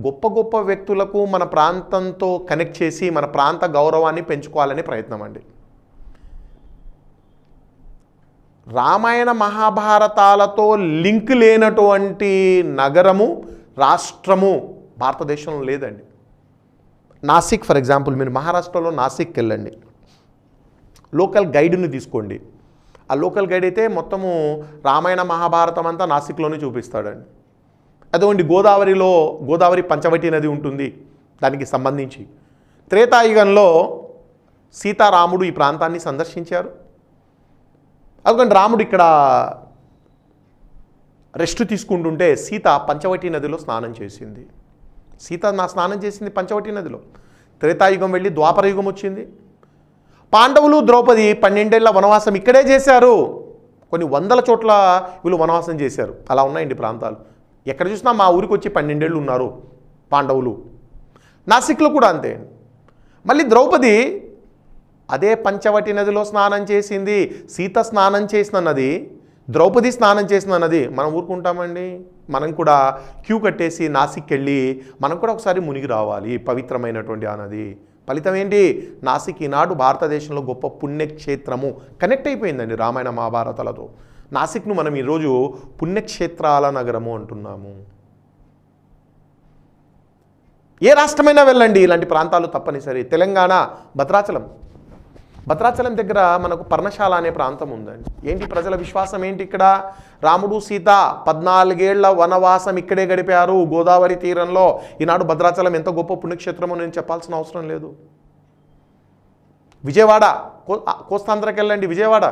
గొప్ప గొప్ప వ్యక్తులకు మన ప్రాంతంతో కనెక్ట్ చేసి మన ప్రాంత గౌరవాన్ని పెంచుకోవాలనే ప్రయత్నం అండి. రామాయణ మహాభారతాలతో లింక్ లేనటువంటి నగరము రాష్ట్రము భారతదేశంలో లేదండి. నాసిక్ ఫర్ ఎగ్జాంపుల్, మీరు మహారాష్ట్రలో నాసిక్కి వెళ్ళండి, లోకల్ గైడ్ని తీసుకోండి. ఆ లోకల్ గైడ్ అయితే మొత్తము రామాయణ మహాభారతం అంతా నాసిక్లోనే చూపిస్తాడండి. అదోండి గోదావరి పంచవటి నది ఉంటుంది దానికి సంబంధించి. త్రేతాయుగంలో సీతారాముడు ఈ ప్రాంతాన్ని సందర్శించారు. అందుకని రాముడు ఇక్కడ రెస్ట్ తీసుకుంటుంటే సీత పంచవటి నదిలో స్నానం చేసింది. స్నానం చేసింది పంచవటి నదిలో. త్రేతాయుగం వెళ్ళి ద్వాపరయుగం వచ్చింది. పాండవులు ద్రౌపది 12 ఏళ్ల వనవాసం ఇక్కడే చేశారు. కొన్ని వందల చోట్ల వీళ్ళు వనవాసం చేశారు. అలా ఉన్నాయండి ప్రాంతాలు. ఎక్కడ చూసినా మా ఊరికి వచ్చి 12 ఏళ్ళు ఉన్నారు పాండవులు. నాసిక్లో కూడా అంతే. మళ్ళీ ద్రౌపది అదే పంచవటి నదిలో స్నానం చేసింది. సీత స్నానం చేసిన నది, ద్రౌపది స్నానం చేసిన నది. మనం ఊరుకుంటామండి? మనం కూడా క్యూ కట్టేసి నాసిక్ వెళ్ళి మనం కూడా ఒకసారి మునిగి రావాలి పవిత్రమైనటువంటి ఆ నది. ఫలితం ఏంటి? నాసిక్ ఈనాడు భారతదేశంలో గొప్ప పుణ్యక్షేత్రము కనెక్ట్ అయిపోయిందండి రామాయణ మహాభారతాలతో. నాసిక్ను మనం ఈరోజు పుణ్యక్షేత్రాల నగరము అంటున్నాము. ఏ రాష్ట్రమైనా వెళ్ళండి ఇలాంటి ప్రాంతాలు తప్పనిసరి. తెలంగాణ భద్రాచలం దగ్గర మనకు పర్ణశాల అనే ప్రాంతం ఉందండి. ఏంటి ప్రజల విశ్వాసం ఏంటి? ఇక్కడ రాముడు సీత 14 ఏళ్ల వనవాసం ఇక్కడే గడిపారు గోదావరి తీరంలో. ఈనాడు భద్రాచలం ఎంత గొప్ప పుణ్యక్షేత్రమో నేను చెప్పాల్సిన అవసరం లేదు. విజయవాడ, కోస్తాంధ్రకి వెళ్ళండి, విజయవాడ.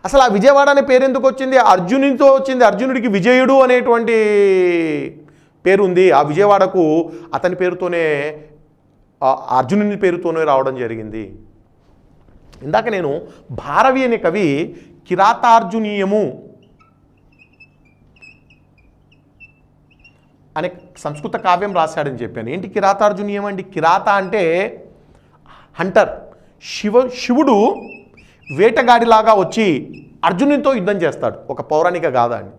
అసలు ఆ విజయవాడ అనే పేరు ఎందుకు వచ్చింది? అర్జునుడితో వచ్చింది. అర్జునుడికి విజయుడు అనేటువంటి పేరు ఉంది. ఆ విజయవాడకు అతని పేరుతోనే, అర్జునుని పేరుతోనే రావడం జరిగింది. ఇందాక నేను భారవి అనే కవి కిరాతార్జునీయము అనే సంస్కృత కావ్యం రాశాడని చెప్పాను. ఏంటి కిరాతార్జునీయం అండి? కిరాత అంటే హంటర్. శివుడు వేటగాడిలాగా వచ్చి అర్జునునితో యుద్ధం చేస్తాడు. ఒక పౌరాణిక గాథ అండి.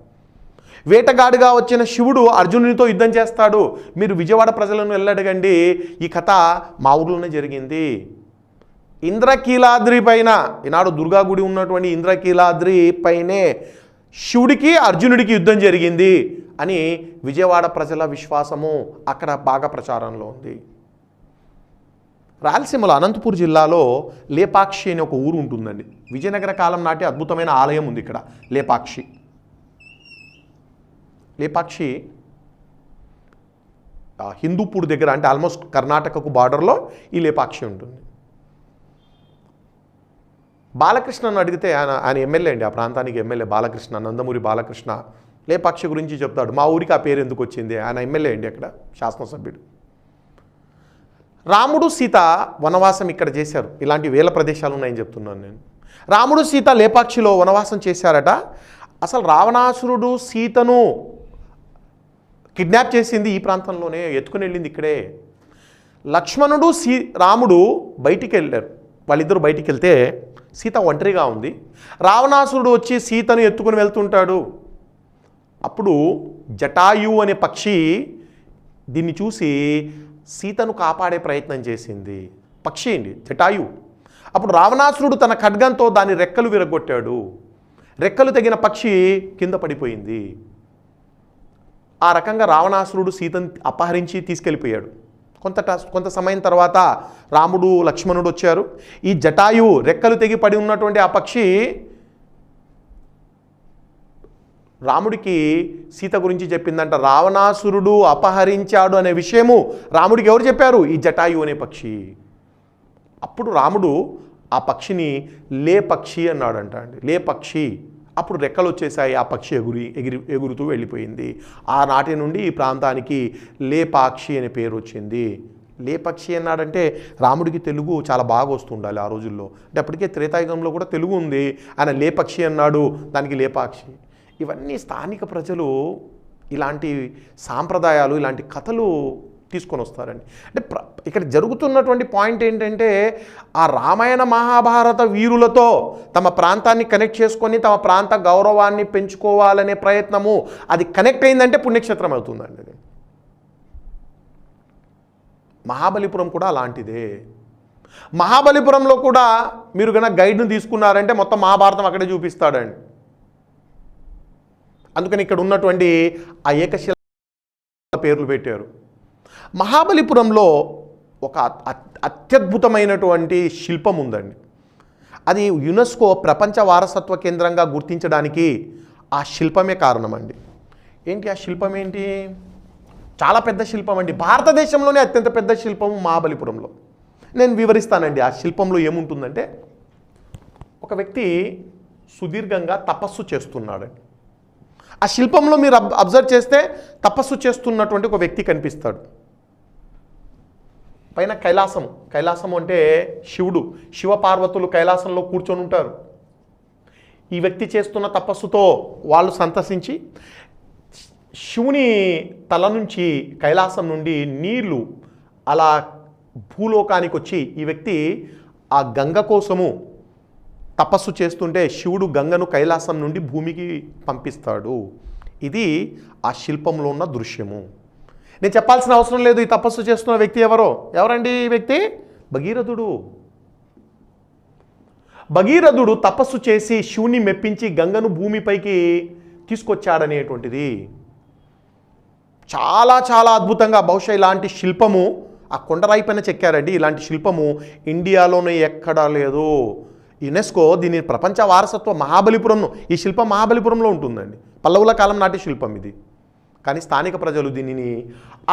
వేటగాడిగా వచ్చిన శివుడు అర్జునునితో యుద్ధం చేస్తాడు. మీరు విజయవాడ ప్రజలను వెళ్ళడగండి, ఈ కథ మా ఊర్లోనే జరిగింది. ఇంద్రకీలాద్రి పైన, ఈనాడు దుర్గా గుడి ఉన్నటువంటి ఇంద్రకీలాద్రి పైనే శివుడికి అర్జునుడికి యుద్ధం జరిగింది అని విజయవాడ ప్రజల విశ్వాసము అక్కడ బాగా ప్రచారంలో ఉంది. రాయలసీమలో అనంతపూర్ జిల్లాలో లేపాక్షి అనే ఒక ఊరు ఉంటుందండి. విజయనగర కాలం నాటి అద్భుతమైన ఆలయం ఉంది ఇక్కడ. లేపాక్షి హిందూపూర్ దగ్గర, అంటే ఆల్మోస్ట్ కర్ణాటకకు బార్డర్లో ఈ లేపాక్షి ఉంటుంది. బాలకృష్ణను అడిగితే ఆయన ఎమ్మెల్యే అండి, ఆ ప్రాంతానికి ఎమ్మెల్యే బాలకృష్ణ, నందమూరి బాలకృష్ణ లేపాక్షి గురించి చెప్తాడు. మా ఊరికి ఆ పేరు ఎందుకు వచ్చింది, ఆయన ఎమ్మెల్యే అండి అక్కడ, శాసనసభ్యుడు. రాముడు సీత వనవాసం ఇక్కడ చేశారు. ఇలాంటి వేల ప్రదేశాలు ఉన్నాయని చెప్తున్నాను నేను. రాముడు సీత లేపాక్షిలో వనవాసం చేశారట. అసలు రావణాసురుడు సీతను కిడ్నాప్ చేసింది ఈ ప్రాంతంలోనే, ఎత్తుకుని వెళ్ళింది ఇక్కడే. లక్ష్మణుడు రాముడు బయటికి వెళ్ళారు. వాళ్ళిద్దరూ బయటికి వెళ్తే సీత ఒంటరిగా ఉంది. రావణాసురుడు వచ్చి సీతను ఎత్తుకుని వెళ్తుంటాడు. అప్పుడు జటాయు అనే పక్షి దీన్ని చూసి సీతను కాపాడే ప్రయత్నం చేసింది. పక్షి అండి, జటాయు. అప్పుడు రావణాసురుడు తన ఖడ్గంతో దాని రెక్కలు విరగొట్టాడు. రెక్కలు తెగిన పక్షి కింద పడిపోయింది. ఆ రకంగా రావణాసురుడు సీతను అపహరించి తీసుకెళ్ళిపోయాడు. కొంత సమయం తర్వాత రాముడు లక్ష్మణుడు వచ్చారు. ఈ జటాయు రెక్కలు తెగి పడి ఉన్నటువంటి ఆ పక్షి రాముడికి సీత గురించి చెప్పిందంట. రావణాసురుడు అపహరించాడు అనే విషయము రాముడికి ఎవరు చెప్పారు? ఈ జటాయు అనే పక్షి. అప్పుడు రాముడు ఆ పక్షిని లేపక్షి అన్నాడంట అండి. లేపక్షి. అప్పుడు రెక్కలు వచ్చేసాయి. ఆ పక్షి ఎగురుతూ వెళ్ళిపోయింది. ఆనాటి నుండి ఈ ప్రాంతానికి లేపాక్షి అనే పేరు వచ్చింది. లేపక్షి అన్నాడంటే రాముడికి తెలుగు చాలా బాగా వస్తుండాలి ఆ రోజుల్లో. అంటే అప్పటికే త్రేతాయుగంలో కూడా తెలుగు ఉంది. ఆయన లేపక్షి అన్నాడు, దానికి లేపాక్షి. ఇవన్నీ స్థానిక ప్రజలు ఇలాంటి సాంప్రదాయాలు, ఇలాంటి కథలు తీసుకొని వస్తారండి. అంటే ఇక్కడ జరుగుతున్నటువంటి పాయింట్ ఏంటంటే ఆ రామాయణ మహాభారత వీరులతో తమ ప్రాంతాన్ని కనెక్ట్ చేసుకొని తమ ప్రాంత గౌరవాన్ని పెంచుకోవాలనే ప్రయత్నము, అది కనెక్ట్ అయిందంటే పుణ్యక్షేత్రం అవుతుందండి. అది మహాబలిపురం కూడా అలాంటిదే. మహాబలిపురంలో కూడా మీరు కనుక గైడ్ను తీసుకున్నారంటే మొత్తం మహాభారతం అక్కడే చూపిస్తాడండి. అందుకని ఇక్కడ ఉన్నటువంటి ఆ ఏకశిల పేర్లు పెట్టారు. మహాబలిపురంలో ఒక అత్యద్భుతమైనటువంటి శిల్పం ఉందండి. అది యునెస్కో ప్రపంచ వారసత్వ కేంద్రంగా గుర్తించడానికి ఆ శిల్పమే కారణమండి. ఏంటి ఆ శిల్పం ఏంటి? చాలా పెద్ద శిల్పం అండి. భారతదేశంలోనే అత్యంత పెద్ద శిల్పం మహాబలిపురంలో. నేను వివరిస్తానండి. ఆ శిల్పంలో ఏముంటుందంటే ఒక వ్యక్తి సుదీర్ఘంగా తపస్సు చేస్తున్నాడండి. ఆ శిల్పంలో మీరు అబ్జర్వ్ చేస్తే తపస్సు చేస్తున్నటువంటి ఒక వ్యక్తి కనిపిస్తాడు. పైన కైలాసం అంటే శివుడు, శివపార్వతులు కైలాసంలో కూర్చొని ఉంటారు. ఈ వ్యక్తి చేస్తున్న తపస్సుతో వాళ్ళు సంతసించి శివుని తల నుంచి, కైలాసం నుండి నీళ్లు అలా భూలోకానికి వచ్చి ఈ వ్యక్తి ఆ గంగ కోసము తపస్సు చేస్తుంటే శివుడు గంగను కైలాసం నుండి భూమికి పంపిస్తాడు. ఇది ఆ శిల్పంలో ఉన్న దృశ్యము. నేను చెప్పాల్సిన అవసరం లేదు. ఈ తపస్సు చేస్తున్న వ్యక్తి ఎవరండి ఈ వ్యక్తి? భగీరథుడు. భగీరథుడు తపస్సు చేసి శివుని మెప్పించి గంగను భూమిపైకి తీసుకొచ్చాడనేటువంటిది చాలా చాలా అద్భుతంగా. బహుశా ఇలాంటి శిల్పము ఆ కొండరాయి పైన చెక్కారండి. ఇలాంటి శిల్పము ఇండియాలోనే ఎక్కడా లేదు. యునెస్కో దీని ప్రపంచ వారసత్వ మహాబలిపురంను, ఈ శిల్పం మహాబలిపురంలో ఉంటుందండి. పల్లవుల కాలం నాటి శిల్పం ఇది. కానీ స్థానిక ప్రజలు దీనిని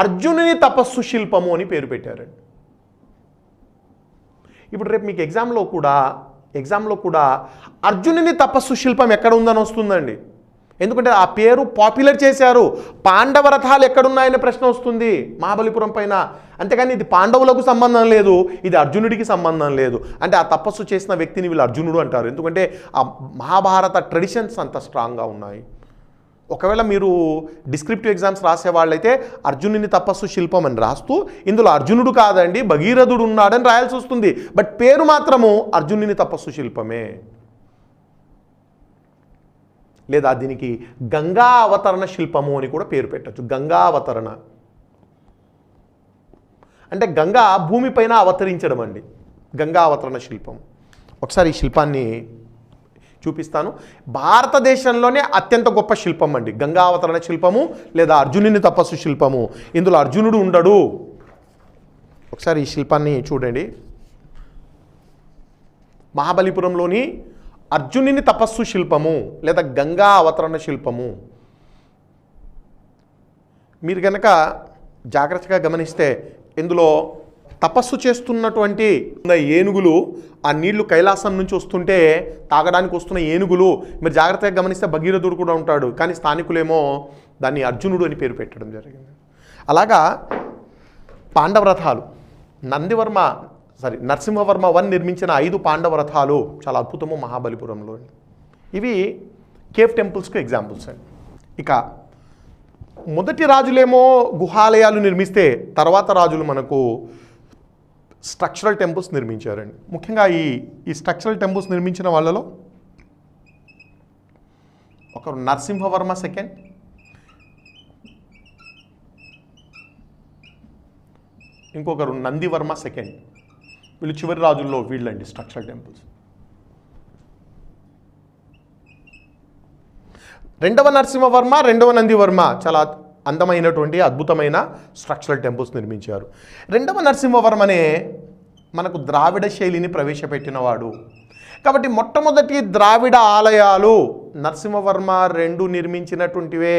అర్జునుని తపస్సు శిల్పము అని పేరు పెట్టారండి. ఇప్పుడు రేపు మీకు ఎగ్జామ్లో కూడా అర్జునుని తపస్సు శిల్పం ఎక్కడ ఉందని వస్తుందండి. ఎందుకంటే ఆ పేరు పాపులర్ చేశారు. పాండవ రథాలు ఎక్కడున్నాయనే ప్రశ్న వస్తుంది మహాబలిపురం పైన. అంతేగాని ఇది పాండవులకు సంబంధం లేదు, ఇది అర్జునుడికి సంబంధం లేదు. అంటే ఆ తపస్సు చేసిన వ్యక్తిని వీళ్ళు అర్జునుడు అంటారు. ఎందుకంటే ఆ మహాభారత ట్రెడిషన్స్ అంత స్ట్రాంగ్గా ఉన్నాయి. ఒకవేళ మీరు డిస్క్రిప్టివ్ ఎగ్జామ్స్ రాసేవాళ్ళైతే అర్జునుని తపస్సు శిల్పం అని రాస్తూ ఇందులో అర్జునుడు కాదండి భగీరథుడు ఉన్నాడని రాయాల్సి వస్తుంది. బట్ పేరు మాత్రము అర్జునుని తపస్సు శిల్పమే. లేదా దీనికి గంగా అవతరణ శిల్పము అని కూడా పేరు పెట్టచ్చు. గంగా అవతరణ అంటే గంగా భూమిపైన అవతరించడం అండి. గంగా అవతరణ శిల్పం. ఒకసారి ఈ శిల్పాన్ని చూపిస్తాను. భారతదేశంలోనే అత్యంత గొప్ప శిల్పం అండి గంగా అవతరణ శిల్పము లేదా అర్జునుని తపస్సు శిల్పము. ఇందులో అర్జునుడు ఉండడు. ఒకసారి ఈ శిల్పాన్ని చూడండి. మహాబలిపురంలోని అర్జునుని తపస్సు శిల్పము లేదా గంగా అవతరణ శిల్పము. మీరు కనుక జాగ్రత్తగా గమనిస్తే ఇందులో తపస్సు చేస్తున్నటువంటి ఏనుగులు, ఆ నీళ్లు కైలాసం నుంచి వస్తుంటే తాగడానికి వస్తున్న ఏనుగులు, మీరు జాగ్రత్తగా గమనిస్తే భగీరథుడు కూడా ఉంటాడు, కానీ స్థానికులేమో దాన్ని అర్జునుడు అని పేరు పెట్టడం జరిగింది. అలాగా పాండవ రథాలు, నరసింహవర్మ 1 నిర్మించిన 5 పాండవ రథాలు చాలా అద్భుతము మహాబలిపురంలో. ఇవి కేవ్ టెంపుల్స్కి ఎగ్జాంపుల్స్ అండి. ఇక మొదటి రాజులేమో గుహాలయాలు నిర్మిస్తే తర్వాత రాజులు మనకు స్ట్రక్చరల్ టెంపుల్స్ నిర్మించారండి. ముఖ్యంగా ఈ స్ట్రక్చరల్ టెంపుల్స్ నిర్మించిన వాళ్ళలో ఒకరు నరసింహవర్మ 2, ఇంకొకరు నందివర్మ 2. వీళ్ళు చివరి రాజుల్లో వీళ్ళండి స్ట్రక్చరల్ టెంపుల్స్. రెండవ నరసింహవర్మ, రెండవ నందివర్మ చాలా అందమైనటువంటి అద్భుతమైన స్ట్రక్చరల్ టెంపుల్స్ నిర్మించారు. రెండవ నరసింహవర్మనే మనకు ద్రావిడ శైలిని ప్రవేశపెట్టినవాడు. కాబట్టి మొట్టమొదటి ద్రావిడ ఆలయాలు నరసింహవర్మ 2 నిర్మించినటువంటివే.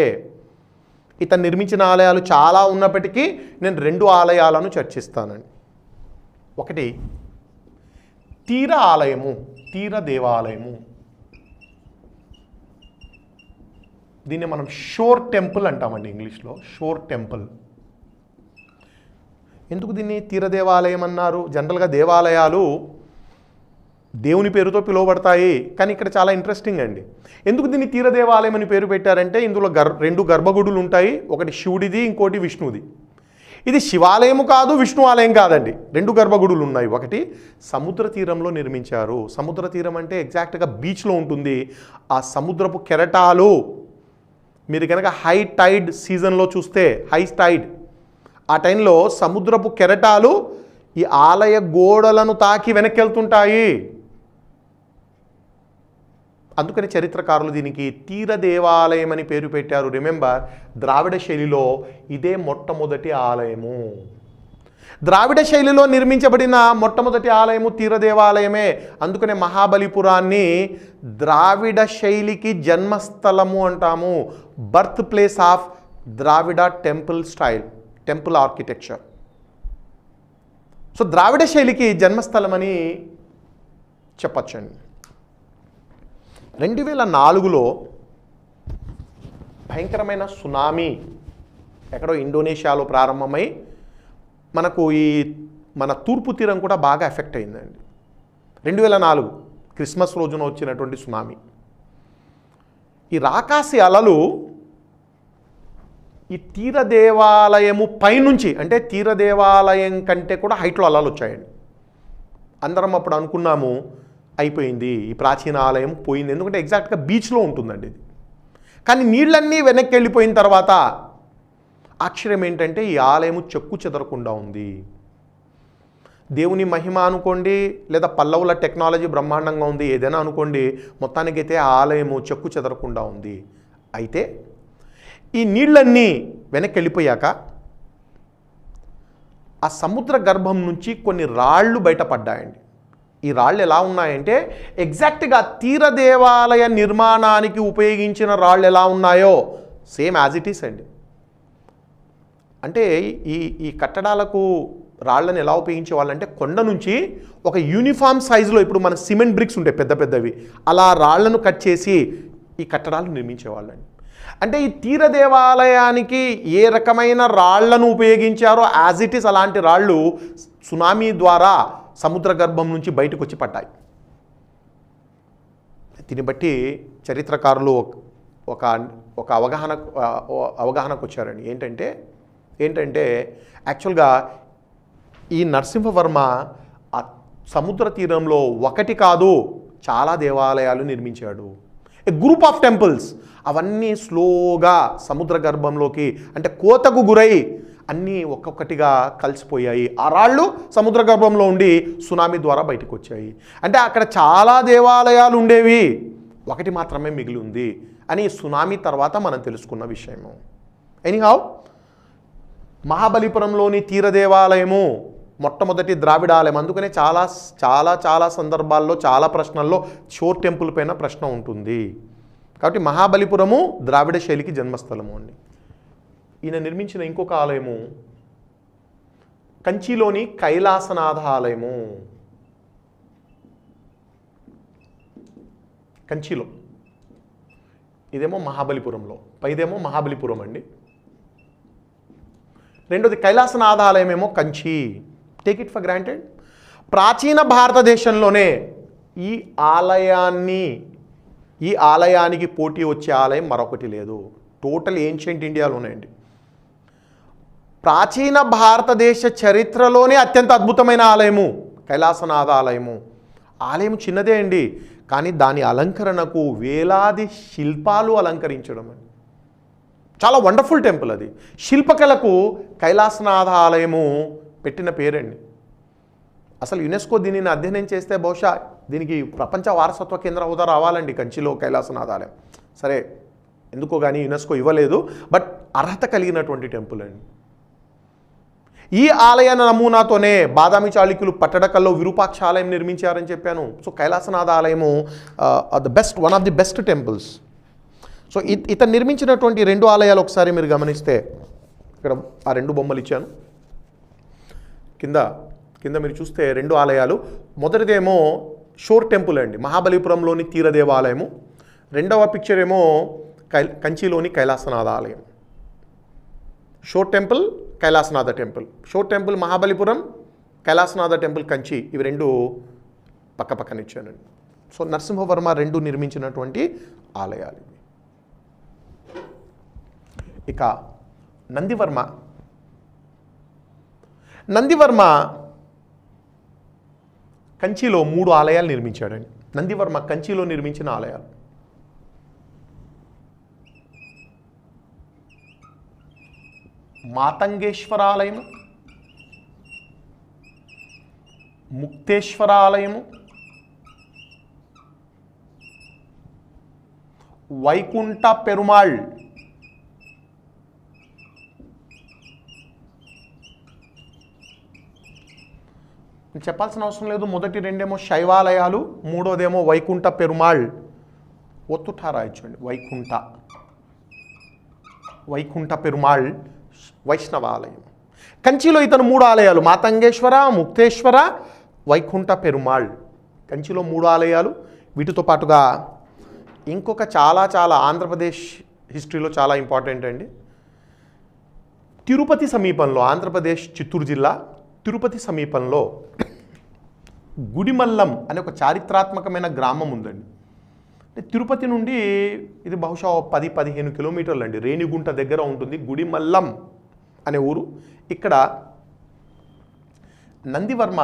ఇతను నిర్మించిన ఆలయాలు చాలా ఉన్నప్పటికీ నేను 2 ఆలయాలను చర్చిస్తానండి. ఒకటి తీర ఆలయము, తీర దేవాలయము. దీన్ని మనం షోర్ టెంపుల్ అంటామండి ఇంగ్లీష్లో, షోర్ టెంపుల్. ఎందుకు దీన్ని తీర దేవాలయం అన్నారు? జనరల్గా దేవాలయాలు దేవుని పేరుతో పిలువబడతాయి, కానీ ఇక్కడ చాలా ఇంట్రెస్టింగ్ అండి. ఎందుకు దీన్ని తీర దేవాలయం అని పేరు పెట్టారంటే ఇందులో 2 గర్భగుడులు ఉంటాయి, ఒకటి శివుడిది, ఇంకోటి విష్ణువుది. ఇది శివాలయము కాదు, విష్ణు ఆలయం కాదండి, 2 గర్భగుడులు ఉన్నాయి. ఒకటి సముద్ర తీరంలో నిర్మించారు. సముద్ర తీరం అంటే ఎగ్జాక్ట్గా బీచ్లో ఉంటుంది. ఆ సముద్రపు కెరటాలు మీరు కనుక హై టైడ్ సీజన్లో చూస్తే, హై టైడ్ ఆ టైంలో సముద్రపు కెరటాలు ఈ ఆలయ గోడలను తాకి వెనక్కి వెళ్తుంటాయి. అందుకని చరిత్రకారులు దీనికి తీర దేవాలయం అని పేరు పెట్టారు. రిమెంబర్, ద్రావిడ శైలిలో ఇదే మొట్టమొదటి ఆలయము. ద్రావిడ శైలిలో నిర్మించబడిన మొట్టమొదటి ఆలయము తీర దేవాలయమే. అందుకనే మహాబలిపురాన్ని ద్రావిడ శైలికి జన్మస్థలము అంటాము. Birth place of Dravida temple style, temple architecture. So Dravida శైలికి జన్మస్థలం అని చెప్పచ్చండి. 2004లో భయంకరమైన సునామీ ఎక్కడో ఇండోనేషియాలో ప్రారంభమై మనకు మన తూర్పు తీరం కూడా బాగా ఎఫెక్ట్ అయిందండి. 2004 క్రిస్మస్ రోజున వచ్చినటువంటి సునామీ. ఈ రాకాసి అలలు ఈ తీర దేవాలయము పైనుంచి, అంటే తీర దేవాలయం కంటే కూడా హైట్లో అలలు వచ్చాయండి. అందరం అప్పుడు అనుకున్నాము అయిపోయింది, ఈ ప్రాచీన ఆలయం పోయింది, ఎందుకంటే ఎగ్జాక్ట్గా బీచ్లో ఉంటుందండి ఇది. కానీ నీళ్ళన్నీ వెనక్కి వెళ్ళిపోయిన తర్వాత ఆశ్చర్యం ఏంటంటే ఈ ఆలయము చెక్కు చెదరకుండా ఉంది. దేవుని మహిమ అనుకోండి, లేదా పల్లవుల టెక్నాలజీ బ్రహ్మాండంగా ఉంది, ఏదైనా అనుకోండి, మొత్తానికైతే ఆ ఆలయము చెక్కు చెదరకుండా ఉంది. అయితే ఈ నీళ్ళన్నీ వెనక్కి వెళ్ళిపోయాక ఆ సముద్ర గర్భం నుంచి కొన్ని రాళ్ళు బయటపడ్డాయండి. ఈ రాళ్ళు ఎలా ఉన్నాయంటే ఎగ్జాక్ట్గా తీర దేవాలయ నిర్మాణానికి ఉపయోగించిన రాళ్ళు ఎలా ఉన్నాయో సేమ్ యాజ్ ఇట్ ఈస్ అండి. అంటే ఈ కట్టడాలకు రాళ్ళని ఎలా ఉపయోగించే వాళ్ళంటే కొండ నుంచి ఒక యూనిఫామ్ సైజులో, ఇప్పుడు మన సిమెంట్ బ్రిక్స్ ఉంటాయి పెద్ద పెద్దవి, అలా రాళ్లను కట్ చేసి ఈ కట్టడాలు నిర్మించేవాళ్ళండి. అంటే ఈ తీర దేవాలయానికి ఏ రకమైన రాళ్లను ఉపయోగించారో యాజ్ ఇట్ ఈస్ అలాంటి రాళ్ళు సునామీ ద్వారా సముద్ర గర్భం నుంచి బయటకు వచ్చి పడ్డాయి. దీన్ని బట్టి చరిత్రకారులు ఒక అవగాహనకు వచ్చారండి. ఏంటంటే యాక్చువల్గా ఈ నరసింహవర్మ ఆ సముద్ర తీరంలో ఒకటి కాదు చాలా దేవాలయాలు నిర్మించాడు. ఏ గ్రూప్ ఆఫ్ టెంపుల్స్, అవన్నీ స్లోగా సముద్ర గర్భంలోకి, అంటే కోతకు గురై అన్నీ ఒక్కొక్కటిగా కలిసిపోయాయి. ఆ రాళ్ళు సముద్ర గర్భంలో ఉండి సునామీ ద్వారా బయటకు వచ్చాయి. అంటే అక్కడ చాలా దేవాలయాలు ఉండేవి, ఒకటి మాత్రమే మిగిలి ఉంది అని సునామీ తర్వాత మనం తెలుసుకున్న విషయము. ఎనీహౌ, మహాబలిపురంలోని తీర దేవాలయము మొట్టమొదటి ద్రావిడ ఆలయం. అందుకనే చాలా చాలా చాలా సందర్భాల్లో చాలా ప్రశ్నల్లో షోర్ టెంపుల్ పైన ప్రశ్న ఉంటుంది. కాబట్టి మహాబలిపురము ద్రావిడ శైలికి జన్మస్థలము అండి. ఈయన నిర్మించిన ఇంకొక ఆలయము కంచిలోని కైలాసనాథ ఆలయము. కంచిలో, ఇదేమో మహాబలిపురంలో, పైదేమో మహాబలిపురం అండి. రెండోది కైలాసనాథ ఆలయం ఏమో Kanchi. Take it for granted. ప్రాచీన భారతదేశంలోనే ఈ ఆలయానికి పోటీ వచ్చే ఆలయం మరొకటి లేదు. టోటల్ ఏన్షియంట్ ఇండియాలోనే అండి. ప్రాచీన భారతదేశ చరిత్రలోనే అత్యంత అద్భుతమైన ఆలయము కైలాసనాథ ఆలయము. ఆలయం చిన్నదే అండి, కానీ దాని అలంకరణకు వేలాది శిల్పాలు అలంకరించడం అండి. చాలా వండర్ఫుల్ టెంపుల్ అది. శిల్పకళకు కైలాసనాథ ఆలయము పెట్టిన పేరండి. అసలు యునెస్కో దీనిని అధ్యయనం చేస్తే బహుశా దీనికి ప్రపంచ వారసత్వ కేంద్ర హోదా రావాలండి కంచిలో కైలాసనాథ ఆలయం. సరే, ఎందుకో కానీ యునెస్కో ఇవ్వలేదు, బట్ అర్హత కలిగినటువంటి టెంపుల్ అండి. ఈ ఆలయ నమూనాతోనే బాదామి చాళుక్యులు పట్టడకల్లో విరూపాక్ష ఆలయం నిర్మించారని చెప్పాను. సో కైలాసనాథ ఆలయము one of the best temples. So ఇతను నిర్మించినటువంటి రెండు ఆలయాలు ఒకసారి మీరు గమనిస్తే, ఇక్కడ ఆ రెండు బొమ్మలు ఇచ్చాను. కింద మీరు చూస్తే రెండు ఆలయాలు. మొదటిదేమో షోర్ టెంపుల్ అండి, మహాబలిపురంలోని తీర దేవాలయము. రెండవ పిక్చర్ ఏమో కంచిలోని కైలాసనాథ ఆలయం. షోర్ టెంపుల్, కైలాసనాథ టెంపుల్. షోర్ టెంపుల్ మహాబలిపురం, కైలాసనాథ టెంపుల్ కంచి. ఇవి రెండు పక్క పక్కన ఇచ్చానండి. సో నరసింహవర్మ రెండు నిర్మించినటువంటి ఆలయాలు. ఇక నందివర్మ కంచిలో 3 ఆలయాలు నిర్మించాడండి. నందివర్మ కంచిలో నిర్మించిన ఆలయాలు: మాతంగేశ్వర ఆలయము, ముక్తేశ్వర ఆలయము, వైకుంఠ పెరుమాళ్. చెప్పాల్సిన అవసరం లేదు. మొదటి రెండేమో శైవాలయాలు, మూడోదేమో వైకుంఠ పెరుమాళ్. ఒత్తుఠా రాయొచ్చండి, వైకుంఠ పెరుమాళ్ వైష్ణవ ఆలయం. కంచిలో ఇతను 3 ఆలయాలు: మాతంగేశ్వర, ముక్తేశ్వర, వైకుంఠ పెరుమాళ్. కంచిలో 3 ఆలయాలు. వీటితో పాటుగా ఇంకొక చాలా ఆంధ్రప్రదేశ్ హిస్టరీలో చాలా ఇంపార్టెంట్ అండి. తిరుపతి సమీపంలో, ఆంధ్రప్రదేశ్ చిత్తూరు జిల్లా తిరుపతి సమీపంలో గుడిమల్లం అనే ఒక చారిత్రాత్మకమైన గ్రామం ఉందండి. తిరుపతి నుండి ఇది బహుశా 10-15 కిలోమీటర్లు అండి. రేణిగుంట దగ్గర ఉంటుంది గుడిమల్లం అనే ఊరు. ఇక్కడ నందివర్మ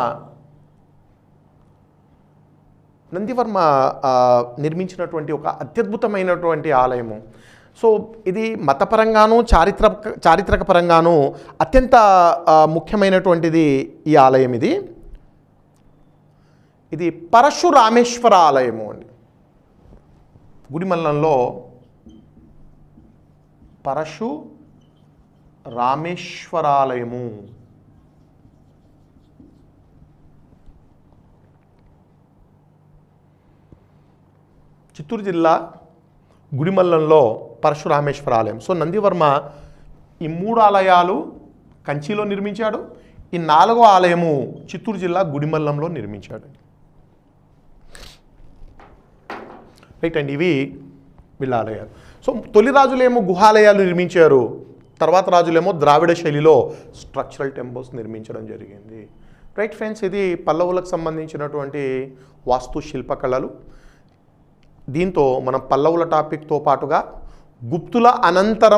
నిర్మించినటువంటి ఒక అత్యద్భుతమైనటువంటి ఆలయము. సో ఇది మతపరంగాను చారిత్రక పరంగాను అత్యంత ముఖ్యమైనటువంటిది ఈ ఆలయం. ఇది పరశురామేశ్వర ఆలయము అండి. గుడిమల్లంలో పరశురామేశ్వరాలయము. చిత్తూరు జిల్లా గుడిమల్లంలో పరశురామేశ్వర ఆలయం. సో నందివర్మ ఈ 3 ఆలయాలు కంచిలో నిర్మించాడు. ఈ 4వ ఆలయము చిత్తూరు జిల్లా గుడిమల్లంలో నిర్మించాడు. రైట్ అండి, ఇవి వీళ్ళ ఆలయాలు. సో తొలి రాజులేమో గుహాలయాలు నిర్మించారు, తర్వాత రాజులేమో ద్రావిడ శైలిలో స్ట్రక్చరల్ టెంపుల్స్ నిర్మించడం జరిగింది. రైట్ ఫ్రెండ్స్, ఇది పల్లవులకు సంబంధించినటువంటి వాస్తు శిల్పకళలు. దీంతో మనం పల్లవుల టాపిక్తో పాటుగా గుప్తుల అనంతర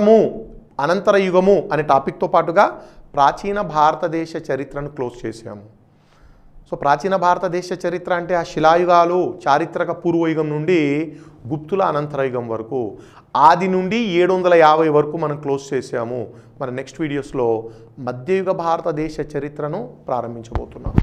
యుగము అనే టాపిక్తో పాటుగా ప్రాచీన భారతదేశ చరిత్రను క్లోజ్ చేశాము. సో ప్రాచీన భారతదేశ చరిత్ర అంటే ఆ శిలాయుగాలు, చారిత్రక పూర్వయుగం నుండి గుప్తుల అనంతర యుగం వరకు, ఆది నుండి 750 వరకు మనం క్లోజ్ చేసాము. మన నెక్స్ట్ వీడియోస్లో మధ్యయుగ భారతదేశ చరిత్రను ప్రారంభించబోతున్నాం.